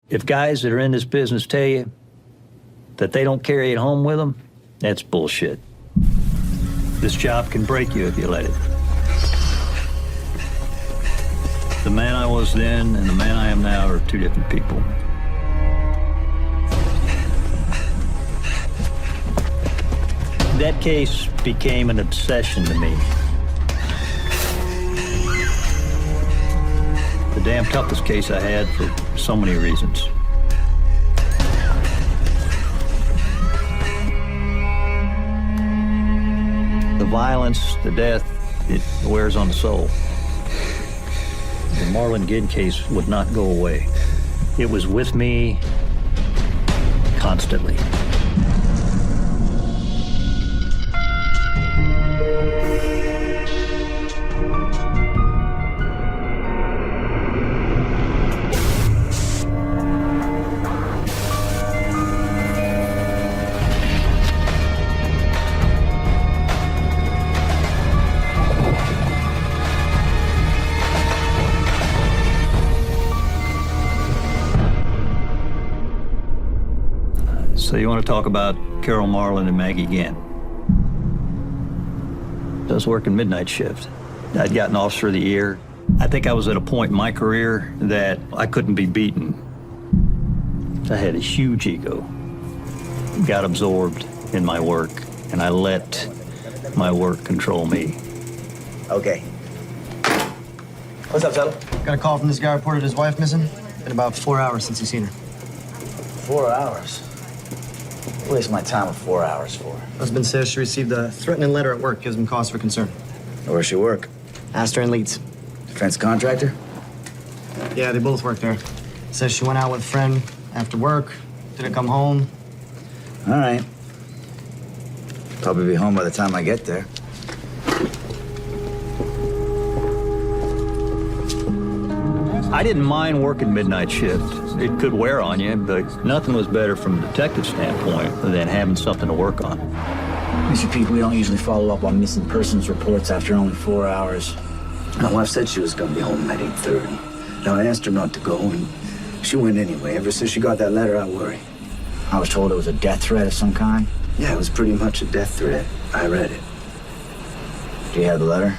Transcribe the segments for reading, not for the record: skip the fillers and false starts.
If guys that are in this business tell you that they don't carry it home with them, that's bullshit. This job can break you if you let it. The man I was then and the man I am now are two different people. That case became an obsession to me. The damn toughest case I had for so many reasons. The violence, the death, it wears on the soul. The Marlon Gidd case would not go away. It was with me constantly. So you want to talk about Carol Marlon and Maggie Ginn? I was working midnight shift. I'd gotten Officer of the Year. I think I was at a point in my career that I couldn't be beaten. I had a huge ego. Got absorbed in my work, and I let my work control me. Okay. What's up, Tuttle? Got a call from this guy reported his wife missing. Been about 4 hours since he's seen her. 4 hours? Waste my time with 4 hours for. Husband says she received a threatening letter at work, gives him cause for concern. Where's she work? Astor and Leeds. Defense contractor? Yeah, they both work there. Says she went out with a friend after work, didn't come home. All right. Probably be home by the time I get there. I didn't mind working midnight shift. It could wear on you, but nothing was better from a detective standpoint than having something to work on. Mr. Pete, we don't usually follow up on missing persons reports after only 4 hours. My wife said she was going to be home at 8:30. Now, I asked her not to go, and she went anyway. Ever since she got that letter, I worry. I was told it was a death threat of some kind? Yeah, it was pretty much a death threat. I read it. Do you have the letter?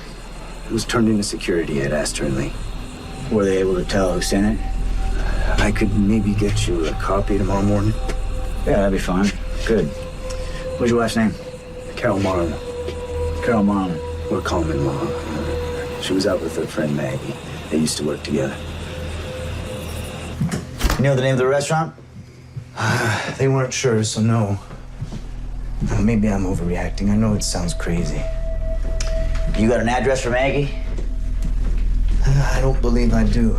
It was turned into security at Astor and Lee. Were they able to tell who sent it? I could maybe get you a copy tomorrow morning. Yeah, that'd be fine. Good. What's your wife's name? Carol Marlon. Carol Marlon. We'll call him Mom. She was out with her friend Maggie. They used to work together. You know the name of the restaurant? They weren't sure, so no. Maybe I'm overreacting. I know it sounds crazy. You got an address for Maggie? I don't believe I do.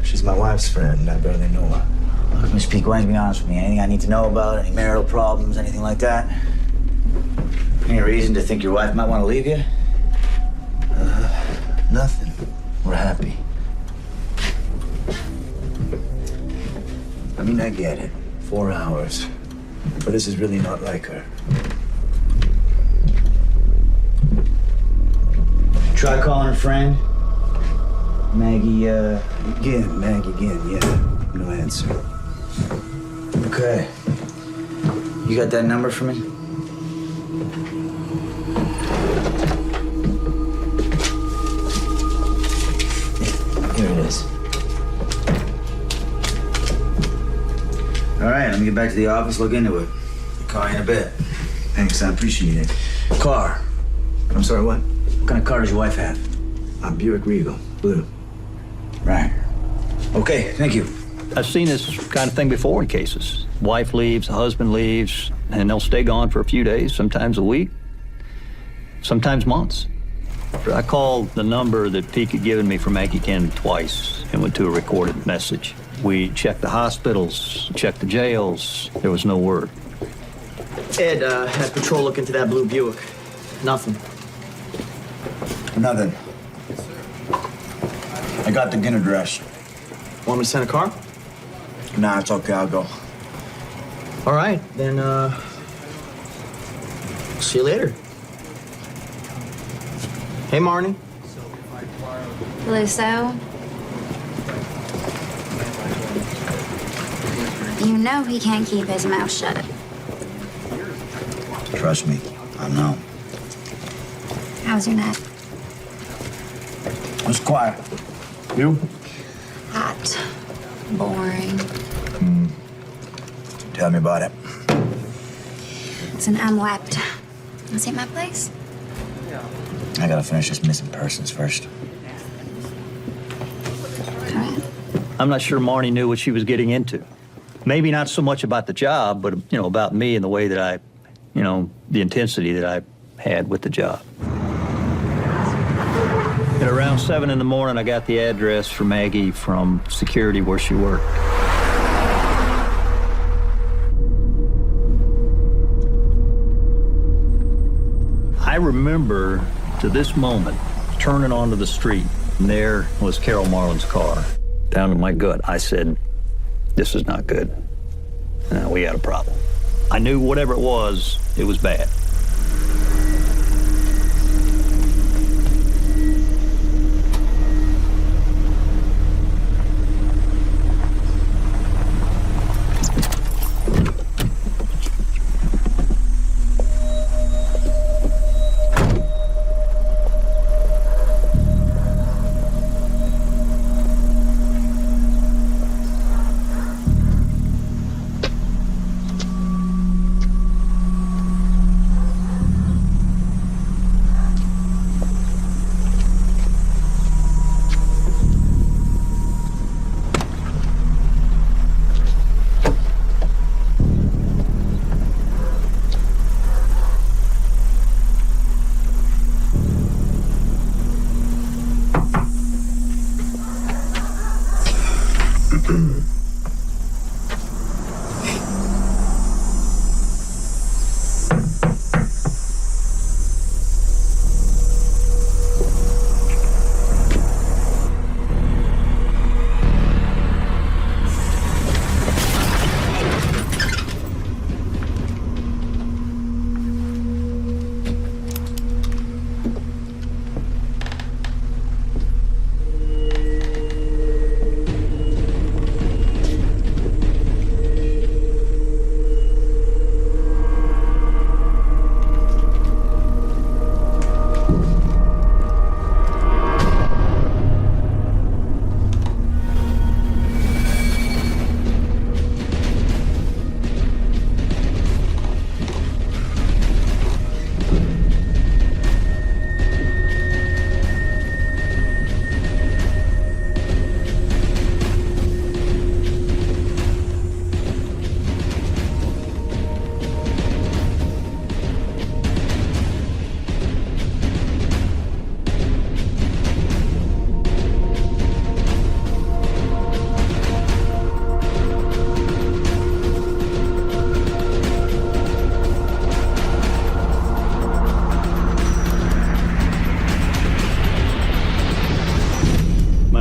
She's my wife's friend. I barely know her. Look, Miss Peak, why don't you be honest with me? Anything I need to know about? Any marital problems? Anything like that? Any reason to think your wife might want to leave you? Nothing. We're happy. I mean, I get it. 4 hours. But this is really not like her. Try calling her friend. Maggie, Maggie Ginn, yeah. No answer. Okay. You got that number for me? Here it is. All right, let me get back to the office, look into it. I'll call you in a bit. Thanks, I appreciate it. Car. I'm sorry, what? What kind of car does your wife have? A Buick Regal, blue. Right. Okay, thank you. I've seen this kind of thing before in cases. Wife leaves, husband leaves, and they'll stay gone for a few days, sometimes a week, sometimes months. I called the number that Peak had given me for Maggie Ginn twice and went to a recorded message. We checked the hospitals, checked the jails. There was no word. Ed had patrol look into that blue Buick. Nothing. Nothing. I got the Ginn address. Want me to send a car? Nah, it's okay, I'll go. All right, then, see you later. Hey, Marnie. Hello, Sal. You know he can't keep his mouth shut. Trust me, I know. How's your night? It was quiet. You? Hot. Boring. Tell me about it. Listen, I'm wiped. Wanna see my place? I gotta finish this missing persons first. All right. I'm not sure Marnie knew what she was getting into. Maybe not so much about the job, but, about me and the way that I, the intensity that I had with the job. At around 7 in the morning, I got the address for Maggie from security where she worked. I remember to this moment turning onto the street, and there was Carol Marlin's car. Down in my gut, I said, this is not good. We had a problem. I knew whatever it was bad.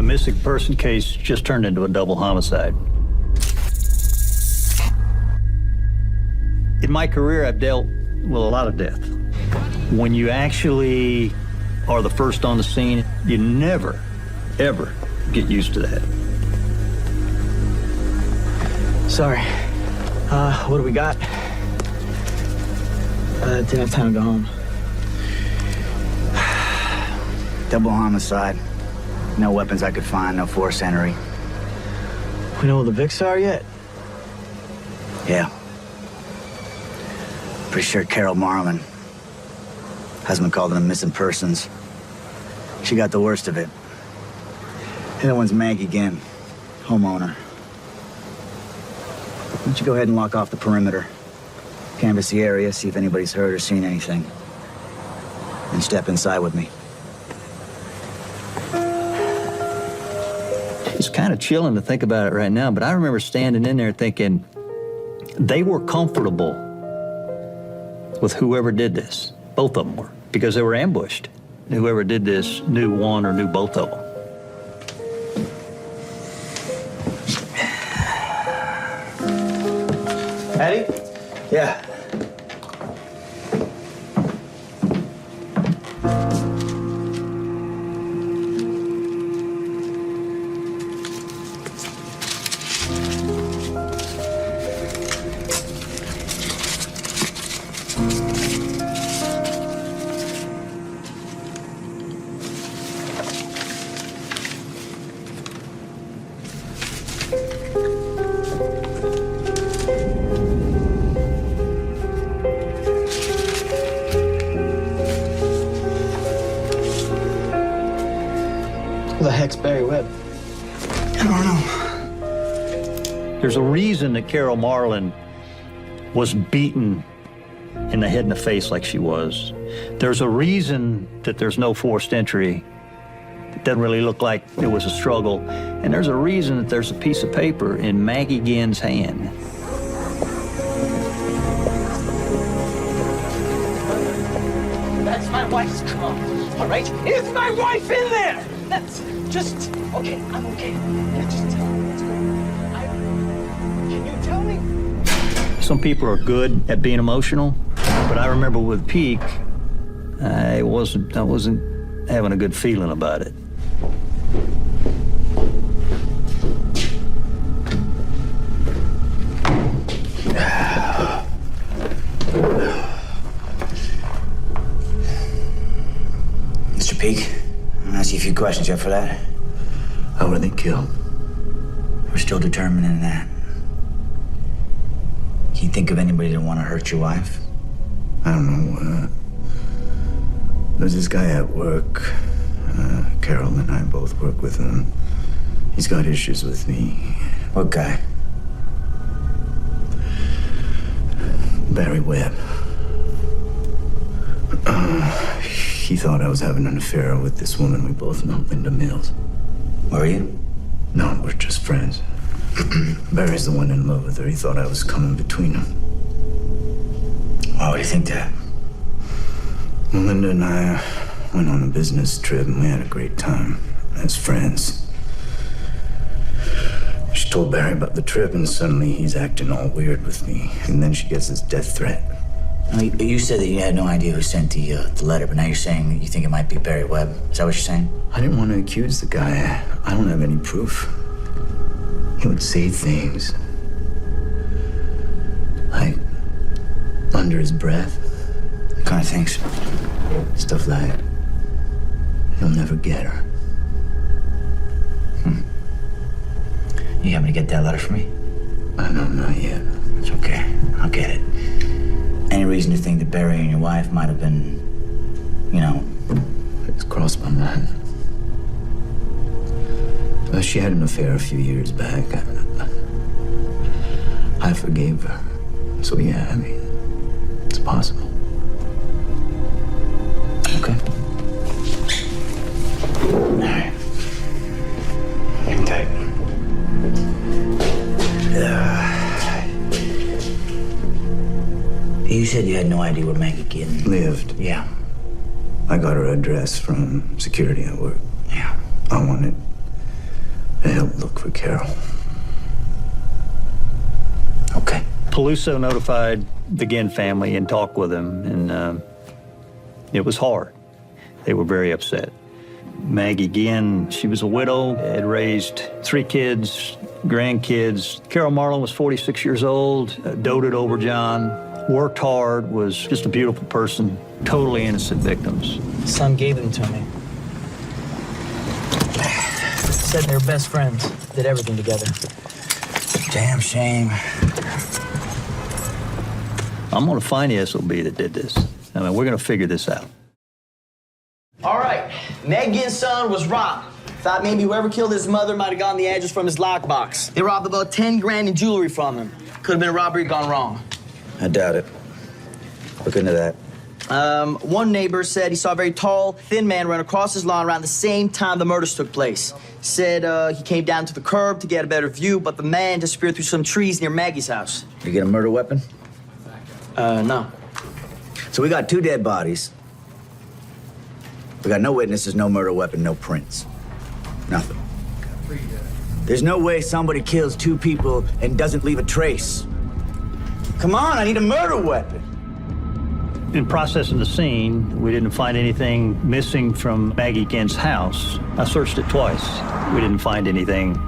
Missing person case just turned into a double homicide. In my career, I've dealt with a lot of death. When you actually are the first on the scene, you never, ever get used to that. Sorry. What do we got? Didn't have time to go home. Double homicide. No weapons I could find, no forced entry. We know where the Vicks are yet? Yeah. Pretty sure Carol Marlin. Husband called them missing persons. She got the worst of it. The other one's Maggie again, homeowner. Why don't you go ahead and lock off the perimeter? Canvass the area, see if anybody's heard or seen anything. And step inside with me. It's kind of chilling to think about it right now, but I remember standing in there thinking they were comfortable with whoever did this. Both of them were, because they were ambushed. Whoever did this knew one or knew both of them. Eddie? Yeah. There's a reason that Carol Marlin was beaten in the head and the face like she was. There's a reason that there's no forced entry. It doesn't really look like it was a struggle. And there's a reason that there's a piece of paper in Maggie Ginn's hand. That's my wife's car, all right? Is my wife in there? That's just, okay, I'm okay. Yeah, just tell me what's going on. Can you tell me? Some people are good at being emotional, but I remember with Peak, I wasn't having a good feeling about it. Mr. Peake, I'm gonna ask you a few questions. You up for that? How were they killed? We're still determining that. Can you think of anybody that want to hurt your wife? I don't know. There's this guy at work. Carol and I both work with him. He's got issues with me. What guy? Barry Webb. He thought I was having an affair with this woman we both know, Linda Mills. Were you? No, we're just friends. Barry's the one in love with her. He thought I was coming between them. Why would you think that? Well, Linda and I went on a business trip and we had a great time as friends. She told Barry about the trip and suddenly he's acting all weird with me. And then she gets this death threat. Now, you said that you had no idea who sent the letter, but now you're saying that you think it might be Barry Webb. Is that what you're saying? I didn't want to accuse the guy. I don't have any proof. He would say things like under his breath. What kind of things? Stuff like, he'll never get her. You happen to get that letter from me? I don't know yet. It's okay. I'll get it. Any reason to think that Barry and your wife might have been, you know... It's crossed my mind. She had an affair a few years back. I forgave her. So yeah, I mean, it's possible. Okay. All right. Hang tight. You said you had no idea where Maggie Ginn Lived. Yeah. I got her address from security at work. Yeah. I wanted to help look for Carol. Okay. Peluso notified the Ginn family and talked with them, and it was hard. They were very upset. Maggie Ginn, she was a widow, had raised 3 kids, grandkids. Carol Marlin was 46 years old, doted over John, worked hard, was just a beautiful person, totally innocent victims. Son gave them to me. Said they were best friends, did everything together. Damn shame. I'm gonna find the SOB that did this. I mean, we're gonna figure this out. All right, Meg Ginn's son was robbed. Thought maybe whoever killed his mother might have gotten the address from his lockbox. They robbed about 10 grand in jewelry from him. Could have been a robbery gone wrong. I doubt it. Look into that. One neighbor said he saw a very tall, thin man run across his lawn around the same time the murders took place. Said he came down to the curb to get a better view, but the man disappeared through some trees near Maggie's house. You get a murder weapon? No. So we got 2 dead bodies. We got no witnesses, no murder weapon, no prints. Nothing. There's no way somebody kills 2 people and doesn't leave a trace. Come on, I need a murder weapon. In processing the scene, we didn't find anything missing from Maggie Ginn's house. I searched it twice. We didn't find anything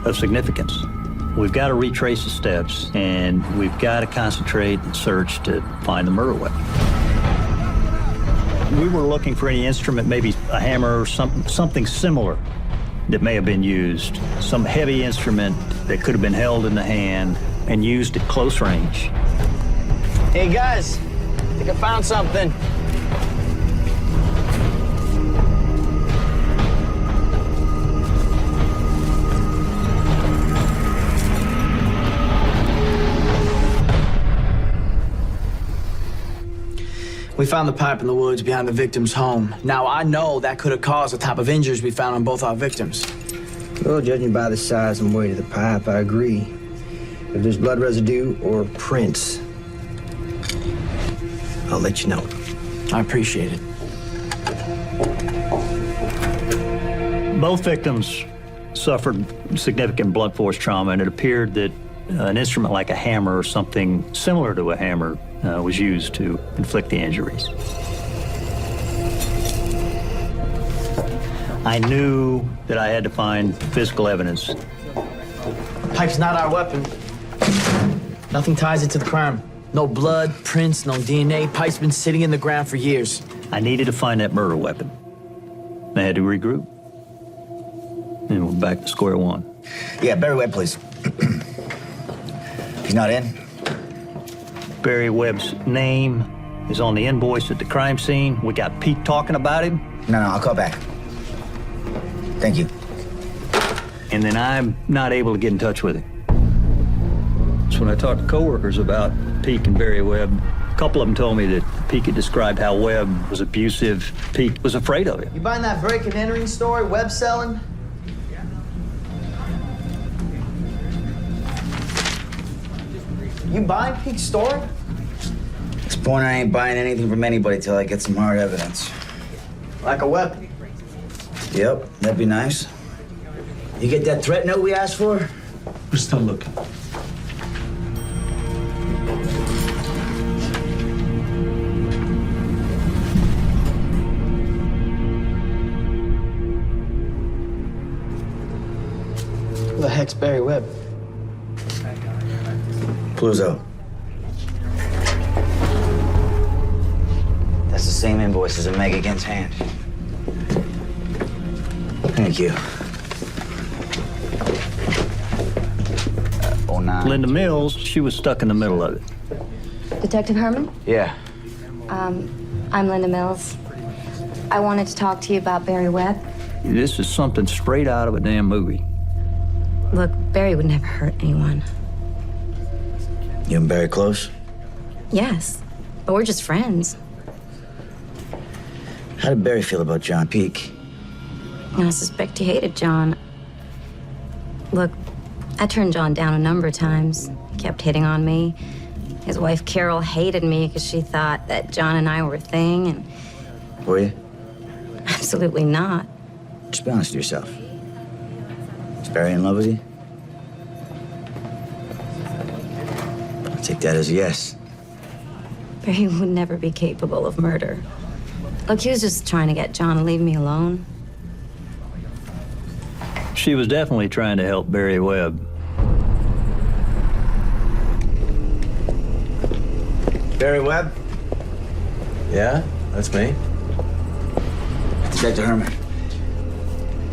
of significance. We've got to retrace the steps, and we've got to concentrate and search to find the murder weapon. We were looking for any instrument, maybe a hammer or something similar that may have been used. Some heavy instrument that could have been held in the hand and used at close range. Hey, guys, I think I found something. We found the pipe in the woods behind the victim's home. Now, I know that could have caused the type of injuries we found on both our victims. Well, judging by the size and weight of the pipe, I agree. If there's blood residue or prints, I'll let you know. I appreciate it. Both victims suffered significant blunt force trauma, and it appeared that an instrument like a hammer or something similar to a hammer was used to inflict the injuries. I knew that I had to find physical evidence. Pipe's not our weapon. Nothing ties it to the crime. No blood, prints, no DNA. Pipe's been sitting in the ground for years. I needed to find that murder weapon. I had to regroup. And we're back to square one. Yeah, Barry Webb, please. He's not in? Barry Webb's name is on the invoice at the crime scene. We got Pete talking about him. No, I'll call back. Thank you. And then I'm not able to get in touch with him. So when I talked to coworkers about Pete and Barry Webb, a couple of them told me that Pete had described how Webb was abusive. Pete was afraid of him. You buying that break and entering story Webb selling? You buying Pete's story? At this point, I ain't buying anything from anybody till I get some hard evidence. Like a weapon. Yep, that'd be nice. You get that threat note we asked for? We're still looking. Who the heck's Barry Webb? Pluzo. That's the same invoice as in Meg against hand. Thank you. 09. Linda Mills, she was stuck in the middle of it. Detective Herman? Yeah. I'm Linda Mills. I wanted to talk to you about Barry Webb. This is something straight out of a damn movie. Look, Barry would never hurt anyone. You and Barry close? Yes, but we're just friends. How did Barry feel about John Peake? I suspect he hated John. Look, I turned John down a number of times. He kept hitting on me. His wife, Carol, hated me because she thought that John and I were a thing, and Were you? absolutely not. Just be honest with yourself. Is Barry in love with you? I'll take that as a yes. Barry would never be capable of murder. Look, he was just trying to get John to leave me alone. She was definitely trying to help Barry Webb. Barry Webb? Yeah, that's me. Detective Herman.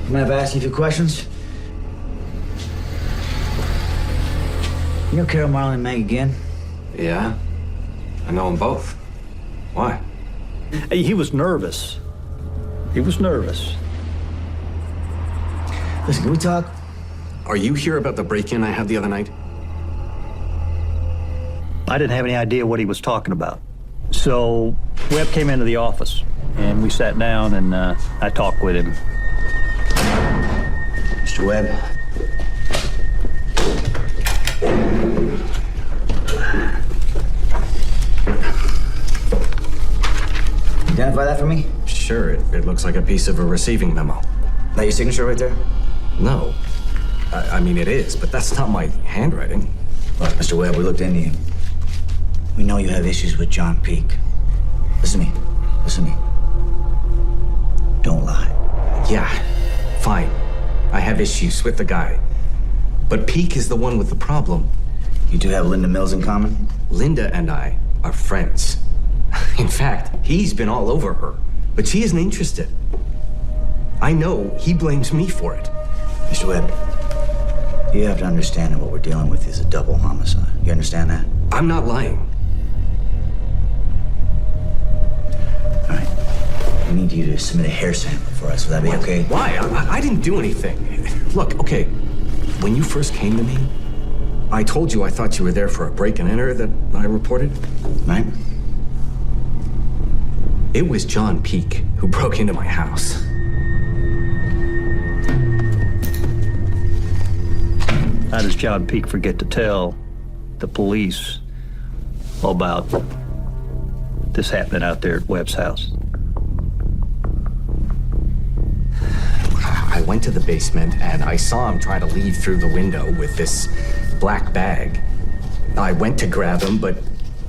Mind if I ask you a few questions? You know Carol, Marlon, and Meg again? Yeah, I know them both. Why? He was nervous. He was nervous. Listen, can we talk? Are you here about the break-in I had the other night? I didn't have any idea what he was talking about. So Webb came into the office, and we sat down, and I talked with him. Mr. Webb. Identify that for me? Sure, it looks like a piece of a receiving memo. That your signature right there? No. I mean, it is, but that's not my handwriting. Look, Mr. Webb, we looked into you. We know you have issues with John Peake. Listen to me. Listen to me. Don't lie. Yeah, fine. I have issues with the guy. But Peake is the one with the problem. You two have Linda Mills in common? Linda and I are friends. In fact, he's been all over her, but she isn't interested. I know he blames me for it. Mr. Webb, you have to understand that what we're dealing with is a double homicide. You understand that? I'm not lying. All right. We need you to submit a hair sample for us. Will that be okay? Why? I didn't do anything. Look, okay, when you first came to me, I told you I thought you were there for a break and enter that I reported. Right? It was John Peake who broke into my house. How does John Peake forget to tell the police about this happening out there at Webb's house? I went to the basement and I saw him try to leave through the window with this black bag. I went to grab him, but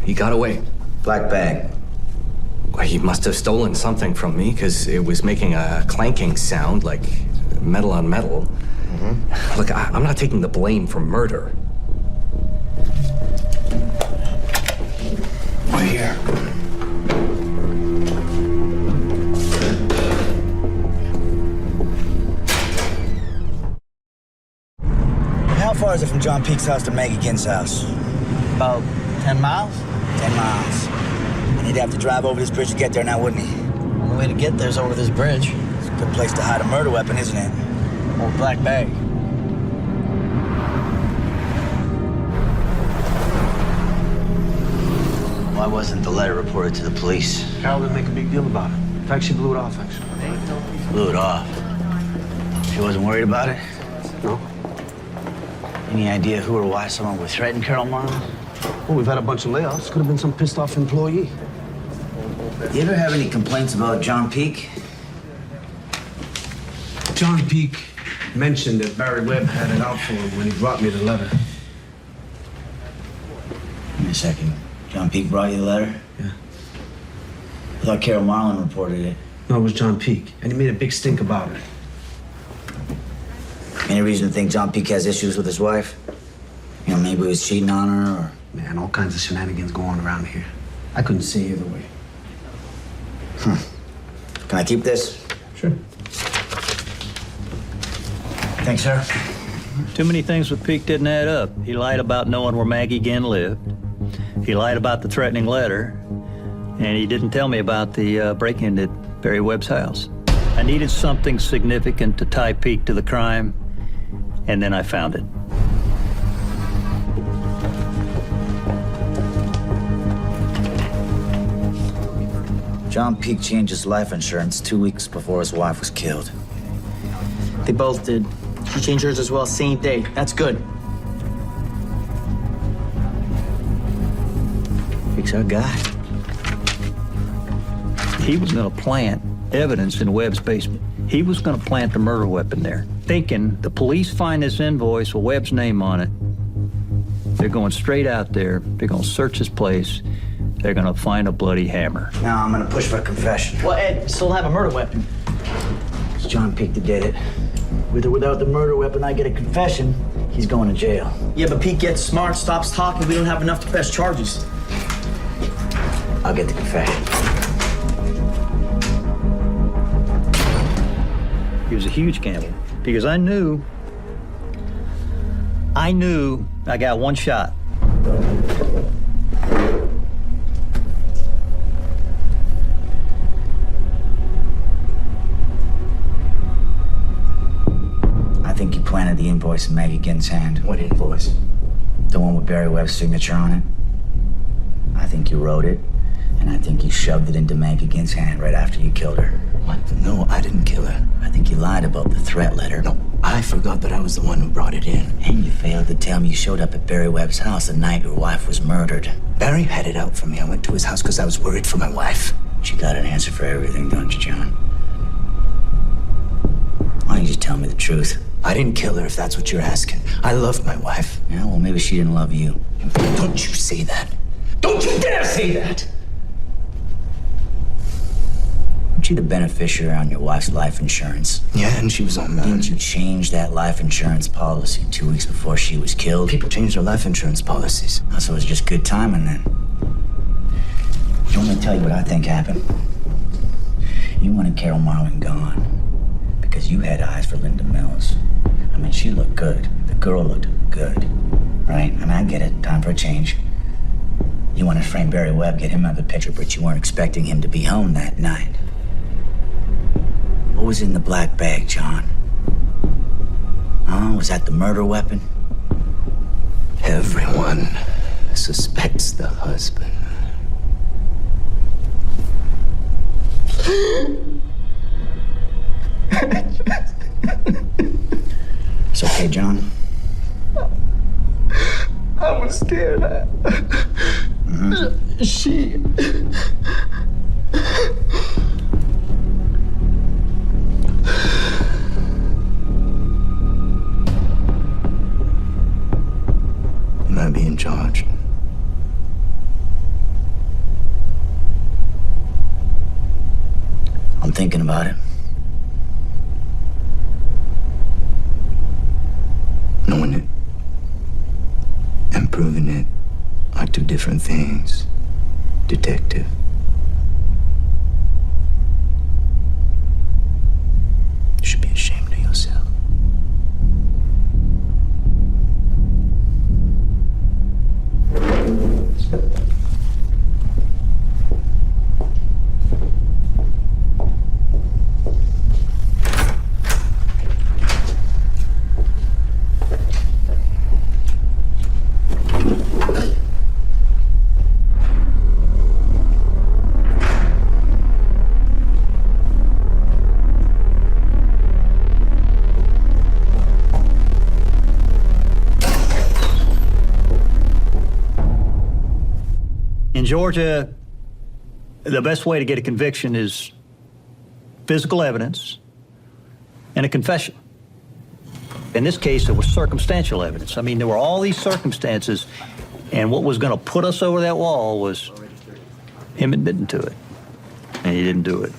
he got away. Black bag. Well, he must have stolen something from me because it was making a clanking sound like metal on metal. Look, I'm not taking the blame for murder. Right here. How far is it from John Peake's house to Maggie Ginn's house? About 10 miles? 10 miles. And he'd have to drive over this bridge to get there now, wouldn't he? The way to get there's over this bridge. It's a good place to hide a murder weapon, isn't it? Old black bag. Why wasn't the letter reported to the police? Carol didn't make a big deal about it. In fact, she blew it off, actually. Blew it off. She wasn't worried about it? No? Any idea who or why someone would threaten Carol Marlin? Well, we've had a bunch of layoffs. Could have been some pissed off employee. You ever have any complaints about John Peake? John Peake mentioned that Barry Webb had it out for him when he brought me the letter. Give me a second. John Peake brought you the letter? Yeah. I thought Carol Marlin reported it. No, it was John Peake, and he made a big stink about it. Any reason to think John Peake has issues with his wife? You know, maybe he was cheating on her, or... Man, all kinds of shenanigans going on around here. I couldn't see either way. Can I keep this? Sure. Thanks, sir. Too many things with Peake didn't add up. He lied about knowing where Maggie Ginn lived. He lied about the threatening letter. And he didn't tell me about the break-in at Barry Webb's house. I needed something significant to tie Peake to the crime, and then I found it. John Peake changed his life insurance 2 weeks before his wife was killed. They both did. She changed hers as well, same day. That's good. Peake's our guy. He was going to plant evidence in Webb's basement. He was going to plant the murder weapon there, thinking the police find this invoice with Webb's name on it. They're going straight out there. They're going to search his place. They're going to find a bloody hammer. Now I'm going to push for a confession. Well, Ed, still have a murder weapon. It's John Peake that did it. With or without the murder weapon, I get a confession. He's going to jail. Yeah, but Pete gets smart, stops talking. We don't have enough to press charges. I'll get the confession. He was a huge gamble because I knew I got one shot. I think you planted the invoice in Maggie Ginn's hand. What invoice? The one with Barry Webb's signature on it. I think you wrote it, and I think you shoved it into Maggie Ginn's hand right after you killed her. What? No, I didn't kill her. I think you lied about the threat letter. No, I forgot that I was the one who brought it in. And you failed to tell me you showed up at Barry Webb's house the night your wife was murdered. Barry had it out for me. I went to his house because I was worried for my wife. You got an answer for everything, don't you, John? Why don't you just tell me the truth? I didn't kill her, if that's what you're asking. I loved my wife. Yeah, well, maybe she didn't love you. Don't you say that. Don't you dare say that! Weren't you the beneficiary on your wife's life insurance? Yeah, and she was on that. Didn't you change that life insurance policy 2 weeks before she was killed? People change their life insurance policies. Oh, so it was just good timing then. You want me to tell you what I think happened? You wanted Carol Marlin gone because you had eyes for Linda Mills. I mean, she looked good. The girl looked good, right? And I get it. Time for a change. You wanted to frame Barry Webb, get him out of the picture, but you weren't expecting him to be home that night. What was in the black bag, John? Oh, was that the murder weapon? Everyone suspects the husband. It's okay, John. I was scared. She. You might be in charge. I'm thinking about it. Knowing it and proving it are two different things, detective. You should be ashamed of yourself. In Georgia, the best way to get a conviction is physical evidence and a confession. In this case, it was circumstantial evidence. I mean, there were all these circumstances, and what was going to put us over that wall was him admitting to it, and he didn't do it.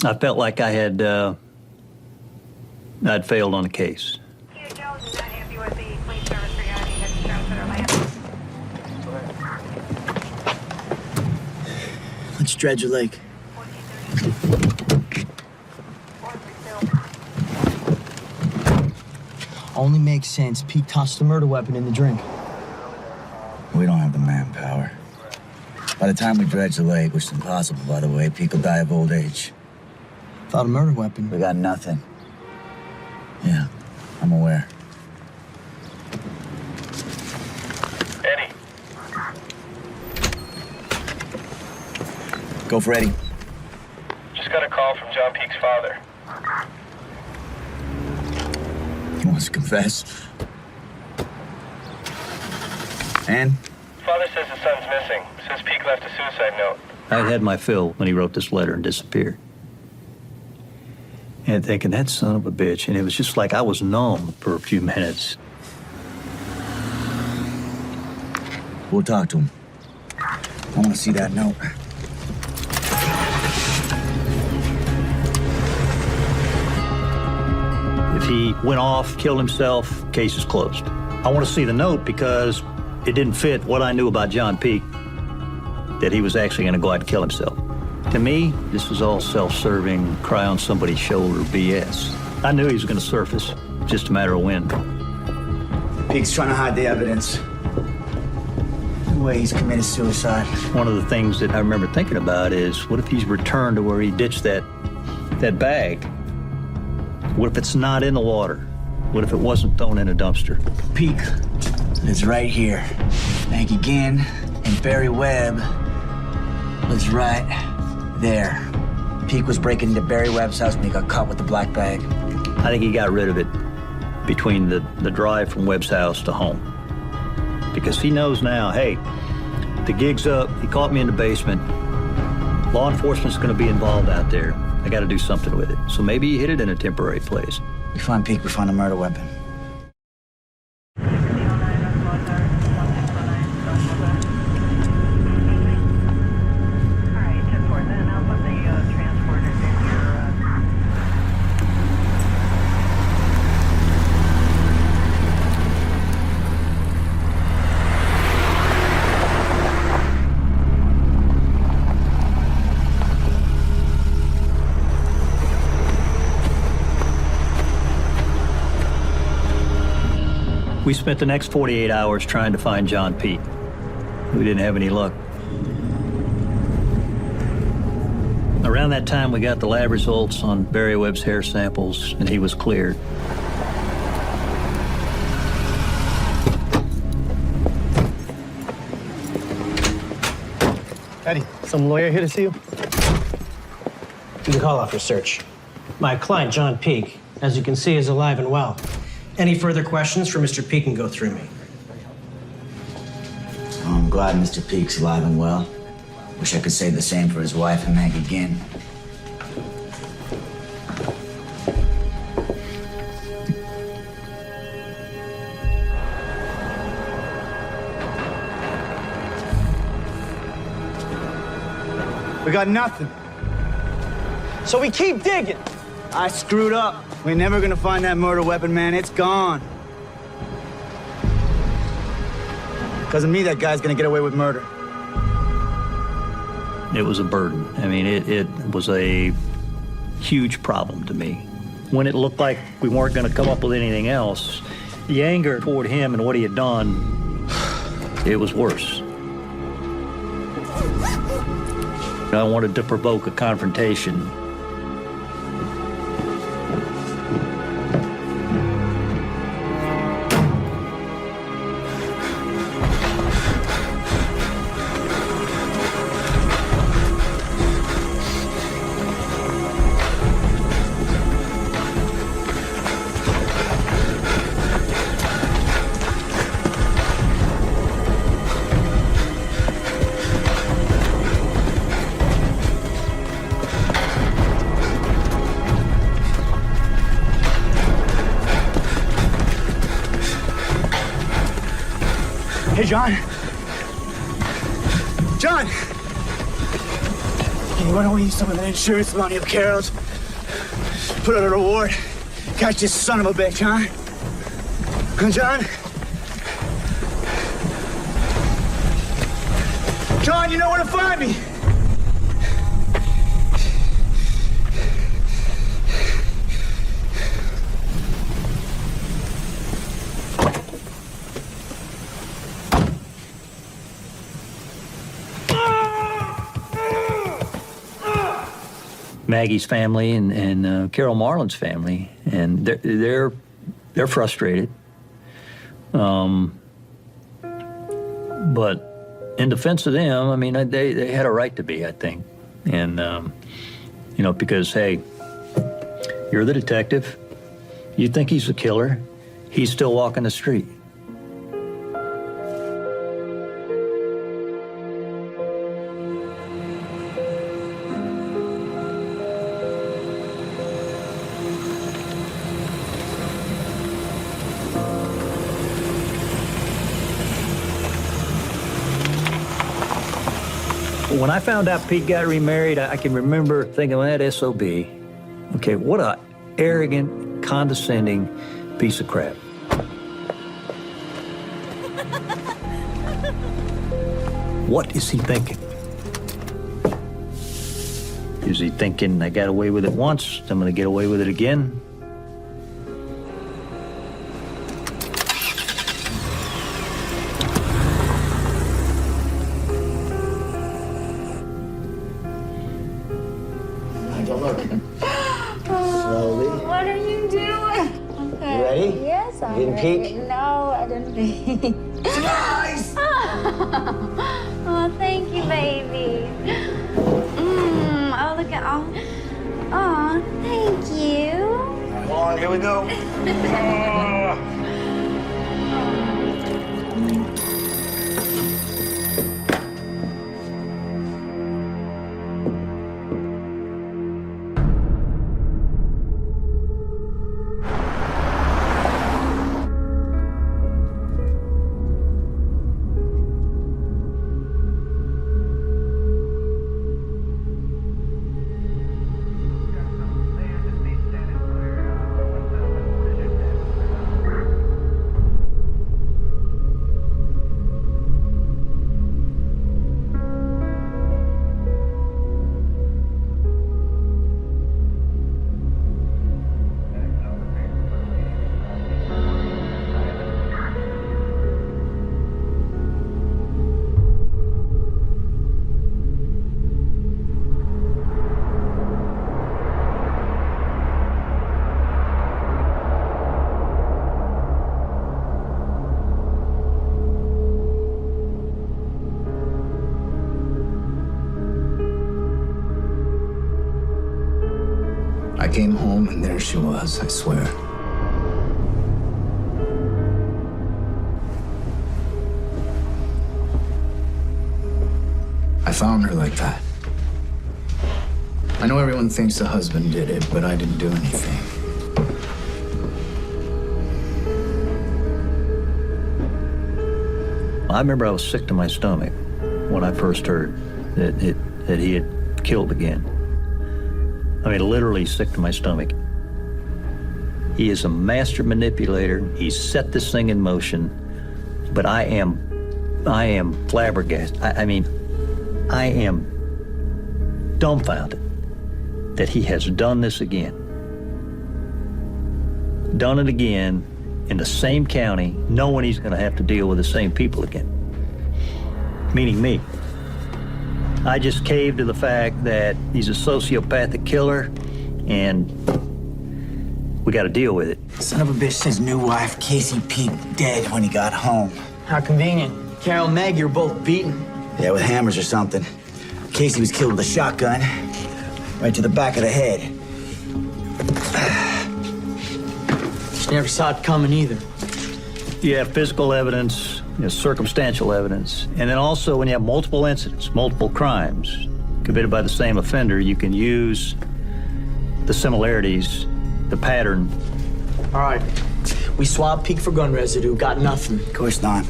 I felt like I'd failed on the case. Let's dredge a lake. Only makes sense. Pete tossed the murder weapon in the drink. We don't have the manpower. By the time we dredge the lake, which is impossible, by the way, Pete will die of old age. Thought a murder weapon. We got nothing. Yeah, I'm aware. Eddie. Go for Eddie. Just got a call from John Peake's father. He wants to confess. And? Father says his son's missing. Says Peake left a suicide note. I'd had my fill when he wrote this letter and disappeared. And thinking, that son of a bitch. And it was just like I was numb for a few minutes. We'll talk to him. I want to see that note. If he went off, killed himself, case is closed. I want to see the note because it didn't fit what I knew about John Peake, that he was actually going to go out and kill himself. To me, this was all self-serving, cry on somebody's shoulder BS. I knew he was going to surface, just a matter of when. Peake's trying to hide the evidence. No way he's committed suicide. One of the things that I remember thinking about is, what if he's returned to where he ditched that bag? What if it's not in the water? What if it wasn't thrown in a dumpster? Peake lives right here. Maggie Ginn and Barry Webb lives right there. Peake was breaking into Barry Webb's house when he got caught with the black bag. I think he got rid of it between the drive from Webb's house to home. Because he knows now, hey, the gig's up, he caught me in the basement, law enforcement's gonna be involved out there. I gotta do something with it. So maybe he hid it in a temporary place. We find Peake, we find a murder weapon. We spent the next 48 hours trying to find John Peake. We didn't have any luck. Around that time, we got the lab results on Barry Webb's hair samples, and he was cleared. Eddie, some lawyer here to see you? You can call off your search. My client, John Peake, as you can see, is alive and well. Any further questions for Mr. Peake can go through me. Oh, I'm glad Mr. Peake's alive and well. Wish I could say the same for his wife and Maggie Ginn. We got nothing. So we keep digging. I screwed up. We're never gonna find that murder weapon, man. It's gone. Because of me, that guy's gonna get away with murder. It was a burden. I mean, it was a huge problem to me. When it looked like we weren't going to come up with anything else, the anger toward him and what he had done, it was worse. I wanted to provoke a confrontation. Hey, John. John! Hey, why don't we use some of the insurance money of Carol's? Put out a reward. Catch this son of a bitch, huh? Huh, John? John, you know where to find me! Maggie's family and Carol Marlin's family, and they're frustrated. But in defense of them, I mean, they had a right to be, I think, and you know, because hey, you're the detective. You think he's the killer? He's still walking the street. When I found out Pete got remarried, I can remember thinking, well, that SOB. Okay, what a arrogant, condescending piece of crap. What is he thinking? Is he thinking, I got away with it once, I'm gonna get away with it again? Slowly. What are you doing? Okay. You ready? Yes, I'm You didn't ready. peek? No, I didn't peek. Surprise! Oh, thank you, baby. Oh, look at all. Oh, thank you. Hold on, here we go. came home and there she was, I swear. I found her like that. I know everyone thinks the husband did it, but I didn't do anything. I remember I was sick to my stomach when I first heard that he had killed again. I mean, literally sick to my stomach. He is a master manipulator. He's set this thing in motion, but I am flabbergasted. I mean, I am dumbfounded that he has done this again. Done it again in the same county, knowing he's going to have to deal with the same people again. Meaning me. I just caved to the fact that he's a sociopathic killer, and we got to deal with it. Son of a bitch, his new wife, Casey Peak, dead when he got home. How convenient. Carol and Maggie are both beaten. Yeah, with hammers or something. Casey was killed with a shotgun, right to the back of the head. She never saw it coming either. You have physical evidence, you have circumstantial evidence, and then also when you have multiple incidents, multiple crimes committed by the same offender, you can use the similarities, the pattern. All right. We swabbed Peak for gun residue, got nothing. Of course not.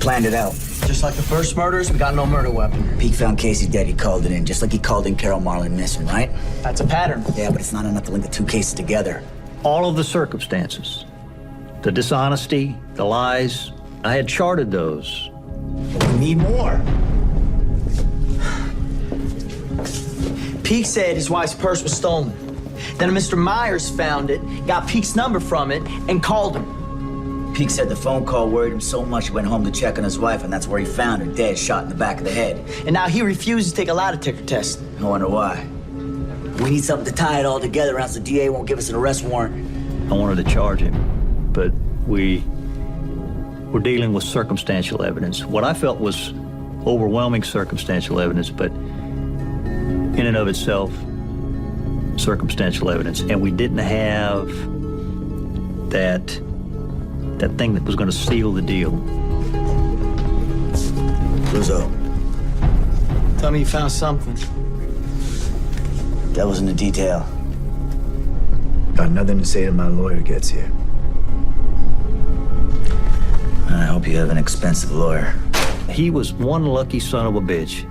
Planned it out. Just like the first murders, we got no murder weapon. Peak found Casey dead, he called it in, just like he called in Carol Marlin missing, right? That's a pattern. Yeah, but it's not enough to link the two cases together. All of the circumstances, the dishonesty, the lies, I had charted those. We need more. Peak said his wife's purse was stolen. Then Mr. Myers found it, got Peak's number from it, and called him. Peak said the phone call worried him so much he went home to check on his wife, and that's where he found her dead, shot in the back of the head. And now he refuses to take a lie detector test. I wonder why. We need something to tie it all together, or else the DA won't give us an arrest warrant. I wanted to charge him, but we're dealing with circumstantial evidence. What I felt was overwhelming circumstantial evidence, but in and of itself, circumstantial evidence. And we didn't have that thing that was going to seal the deal. Rizzo, Tell me you found something. that wasn't a detail. Got nothing to say till my lawyer gets here. I hope you have an expensive lawyer. He was one lucky son of a bitch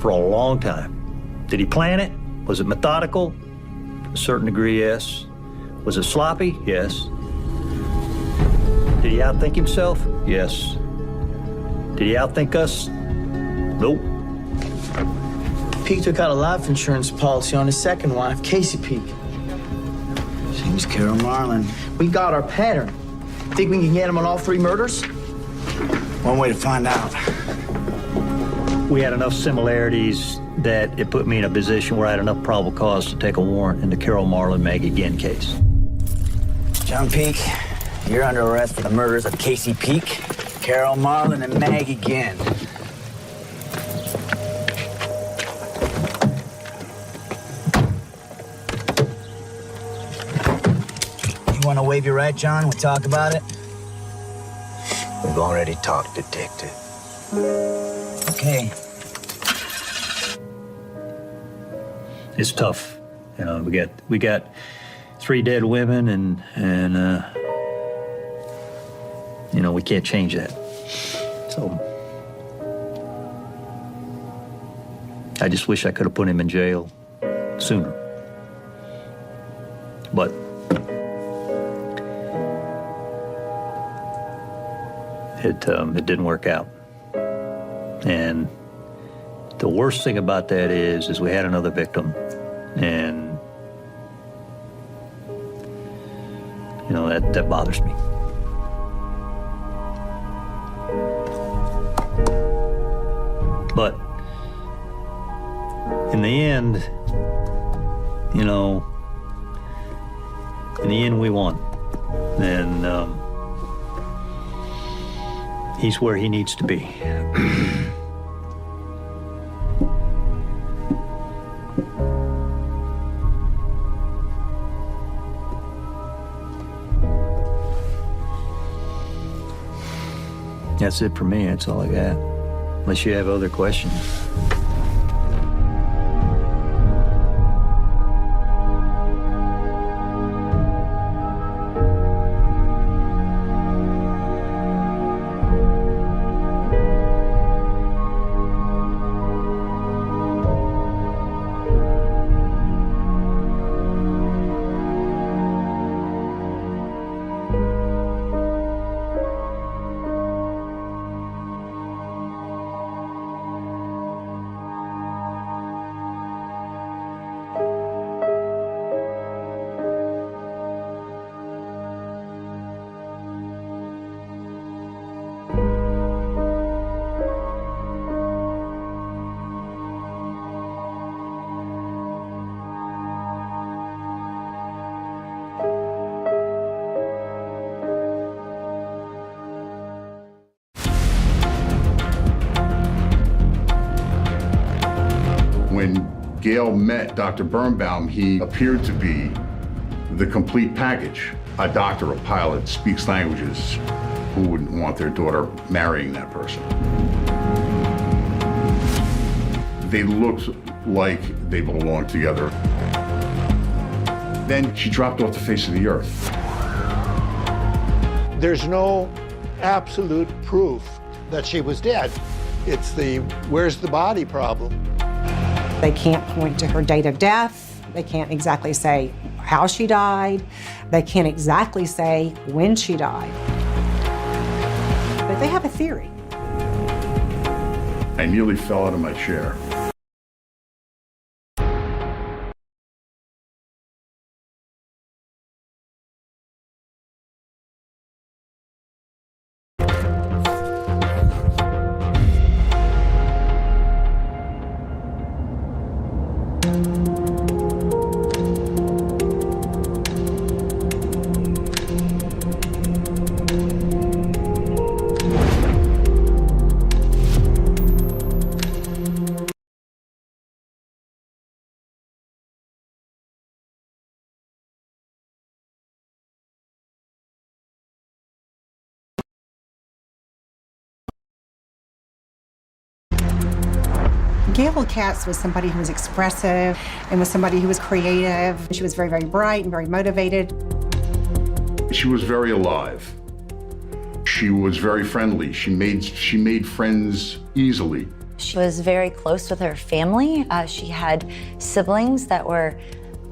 for a long time. Did he plan it? Was it methodical? To a certain degree, yes. Was it sloppy? Yes. Did he outthink himself? Yes. Did he outthink us? Nope. Peak took out a life insurance policy on his second wife, Casey Peak. She was Carol Marlin. We got our pattern. Think we can get him on all three murders? One way to find out. We had enough similarities that it put me in a position where I had enough probable cause to take a warrant in the Carol Marlin Maggie Ginn case. John Peak, you're under arrest for the murders of Casey Peak, Carol Marlin, and Maggie Ginn. You want to waive your right, John? We talk about it? We've already talked, detective. Okay. It's tough. You know, we got 3 dead women and you know, we can't change that. So I just wish I could have put him in jail sooner. But it didn't work out. And the worst thing about that is we had another victim, and you know, that bothers me. But in the end, you know, in the end we won. And he's where he needs to be. That's it for me. That's all I got. Unless you have other questions. When Gail met Dr. Birnbaum, he appeared to be the complete package. A doctor, a pilot, speaks languages. Who wouldn't want their daughter marrying that person? They looked like they belonged together. Then she dropped off the face of the earth. There's no absolute proof that she was dead. It's the where's the body problem. They can't point to her date of death. They can't exactly say how she died. They can't exactly say when she died. But they have a theory. I nearly fell out of my chair. Gail Katz was somebody who was expressive and was somebody who was creative. She was very, very bright and very motivated. She was very alive. She was very friendly. She made friends easily. She was very close with her family. She had siblings that were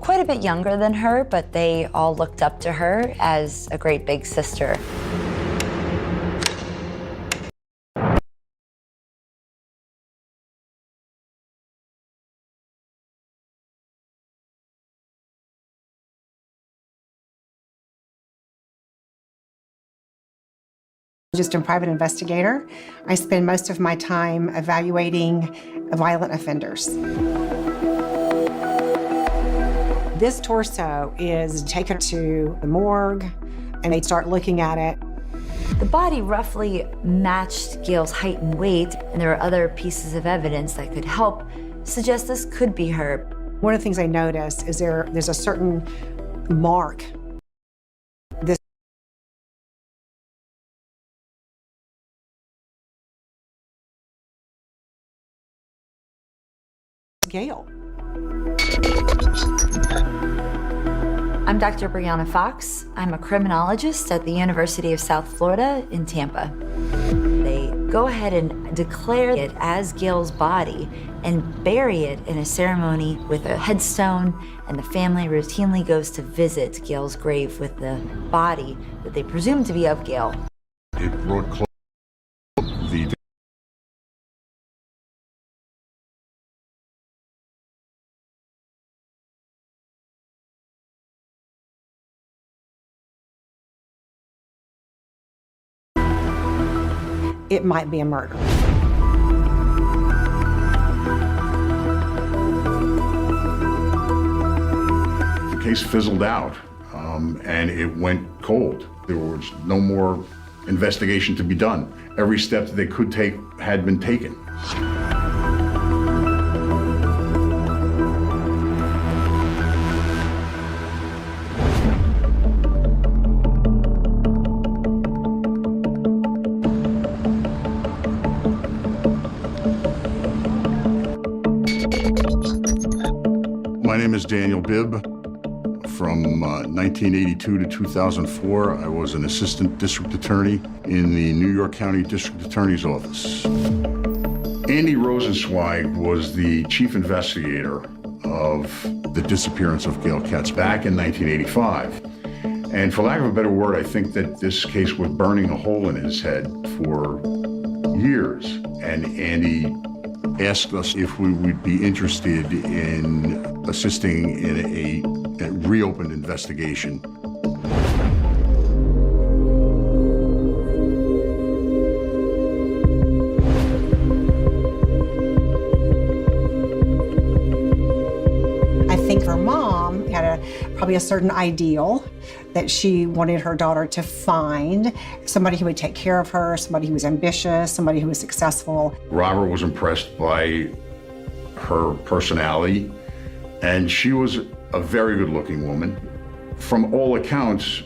quite a bit younger than her, but they all looked up to her as a great big sister. Just a private investigator. I spend most of my time evaluating violent offenders. This torso is taken to the morgue, and they start looking at it. The body roughly matched Gail's height and weight, and there were other pieces of evidence that could help suggest this could be her. One of the things I noticed is there's a certain mark. This Gail. I'm Dr. Brianna Fox. I'm a criminologist at the University of South Florida in Tampa. They go ahead and declare it as Gail's body and bury it in a ceremony with a headstone, and the family routinely goes to visit Gail's grave with the body that they presume to be of Gail. It brought close the It might be a murder. The case fizzled out, and it went cold. There was no more investigation to be done. Every step that they could take had been taken. name is Daniel Bibb. From 1982 to 2004, I was an assistant district attorney in the New York County District Attorney's Office. Andy Rosenzweig was the chief investigator of the disappearance of Gail Katz back in 1985. And for lack of a better word, I think that this case was burning a hole in his head for years. And Andy asked us if we would be interested in assisting in a reopened investigation. I think her mom had probably a certain ideal that she wanted her daughter to find, somebody who would take care of her, somebody who was ambitious, somebody who was successful. Robert was impressed by her personality, and she was a very good-looking woman. From all accounts,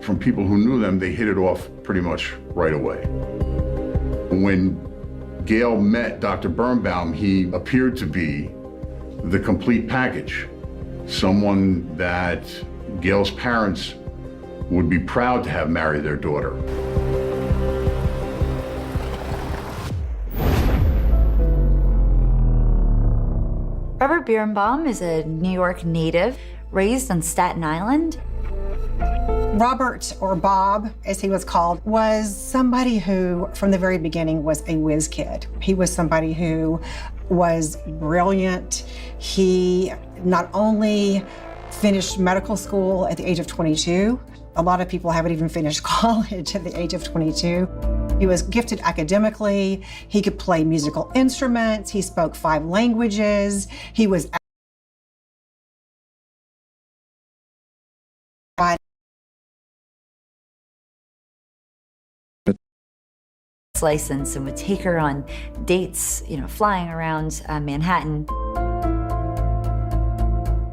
from people who knew them, they hit it off pretty much right away. When Gail met Dr. Birnbaum, he appeared to be the complete package, someone that Gail's parents would be proud to have marry their daughter. Robert Birnbaum is a New York native, raised on Staten Island. Robert, or Bob, as he was called, was somebody who, from the very beginning, was a whiz kid. He was somebody who was brilliant. He not only finished medical school at the age of 22, a lot of people haven't even finished college at the age of 22. He was gifted academically. He could play musical instruments. He spoke 5 languages. He was license and would take her on dates, flying around Manhattan.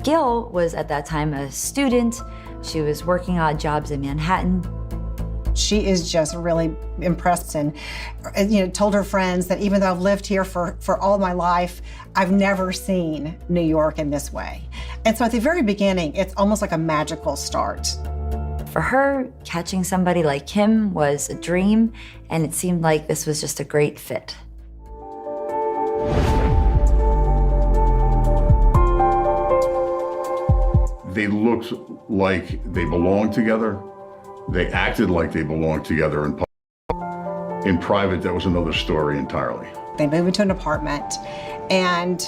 Gail was at that time a student. She was working odd jobs in Manhattan. She is just really impressed and told her friends that even though I've lived here for all my life, I've never seen New York in this way. And so at the very beginning, it's almost like a magical start. For her, catching somebody like him was a dream, and it seemed like this was just a great fit. They looked like they belonged together. They acted like they belonged together in public. In private, that was another story entirely. They move into an apartment, and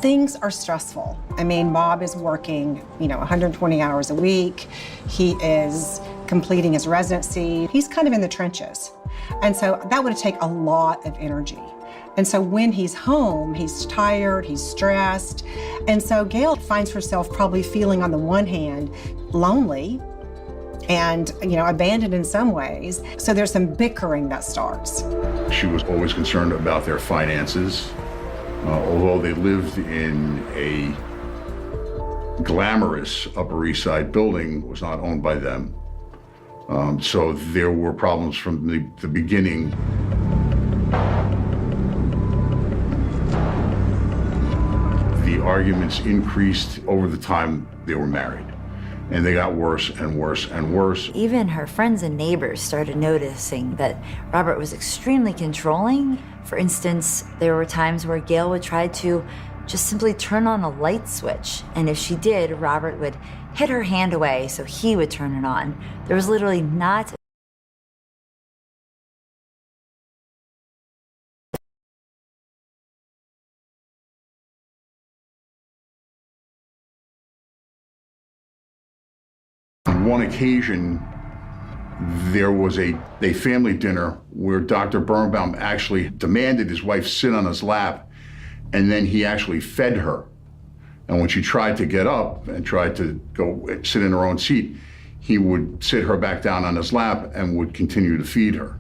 things are stressful. I mean, Bob is working, 120 hours a week. He is completing his residency. He's kind of in the trenches. And so that would take a lot of energy. And so when he's home, he's tired, he's stressed. And so Gail finds herself probably feeling, on the one hand, lonely and, abandoned in some ways. So there's some bickering that starts. She was always concerned about their finances. Although they lived in a glamorous Upper East Side building, it was not owned by them. So there were problems from the beginning. The arguments increased over the time they were married, and they got worse and worse and worse. Even her friends and neighbors started noticing that Robert was extremely controlling. For instance, there were times where Gail would try to just simply turn on a light switch, and if she did, Robert would hit her hand away so he would turn it on. There was literally not On one occasion, there was a family dinner where Dr. Birnbaum actually demanded his wife sit on his lap, and then he actually fed her. And when she tried to get up and tried to go sit in her own seat, he would sit her back down on his lap and would continue to feed her.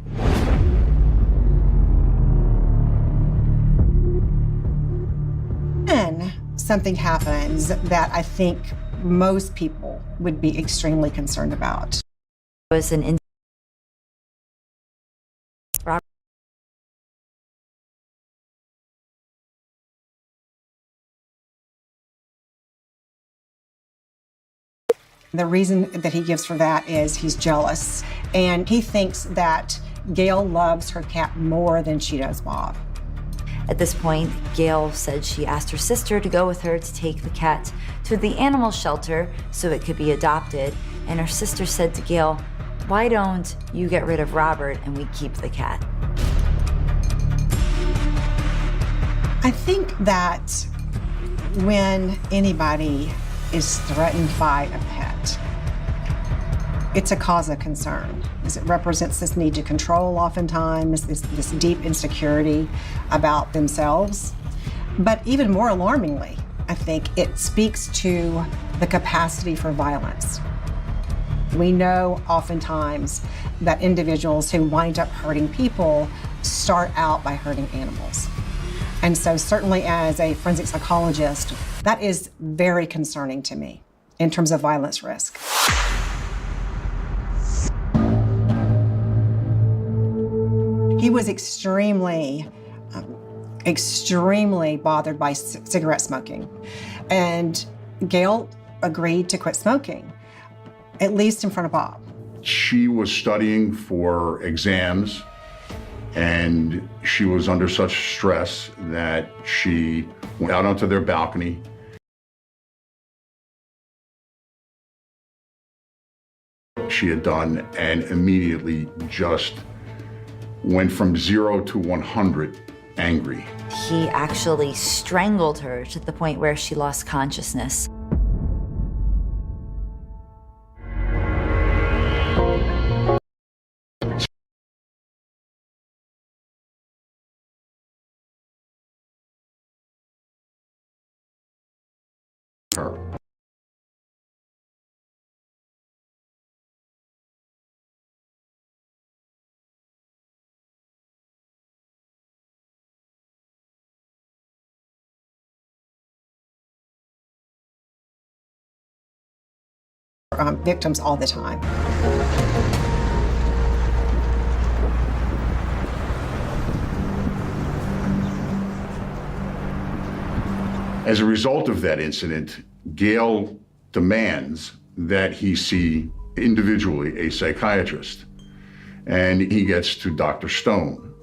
Then something happens that I think most people would be extremely concerned about. It was an The reason that he gives for that is he's jealous, and he thinks that Gail loves her cat more than she does Bob. At this point, Gail said she asked her sister to go with her to take the cat to the animal shelter so it could be adopted, and her sister said to Gail, "Why don't you get rid of Robert and we keep the cat?" I think that when anybody is threatened by a pet, it's a cause of concern, as it represents this need to control oftentimes, this deep insecurity about themselves. But even more alarmingly, I think it speaks to the capacity for violence. We know oftentimes that individuals who wind up hurting people start out by hurting animals. And so certainly as a forensic psychologist, that is very concerning to me in terms of violence risk. He was extremely bothered by cigarette smoking. And Gail agreed to quit smoking, at least in front of Bob. She was studying for exams, and she was under such stress that she went out onto their balcony. She had done, and immediately just went from 0 to 100 angry. He actually strangled her to the point where she lost consciousness. Her. Victims all the time. As a result of that incident, Gail demands that he see individually a psychiatrist. And he gets to Dr. Stone.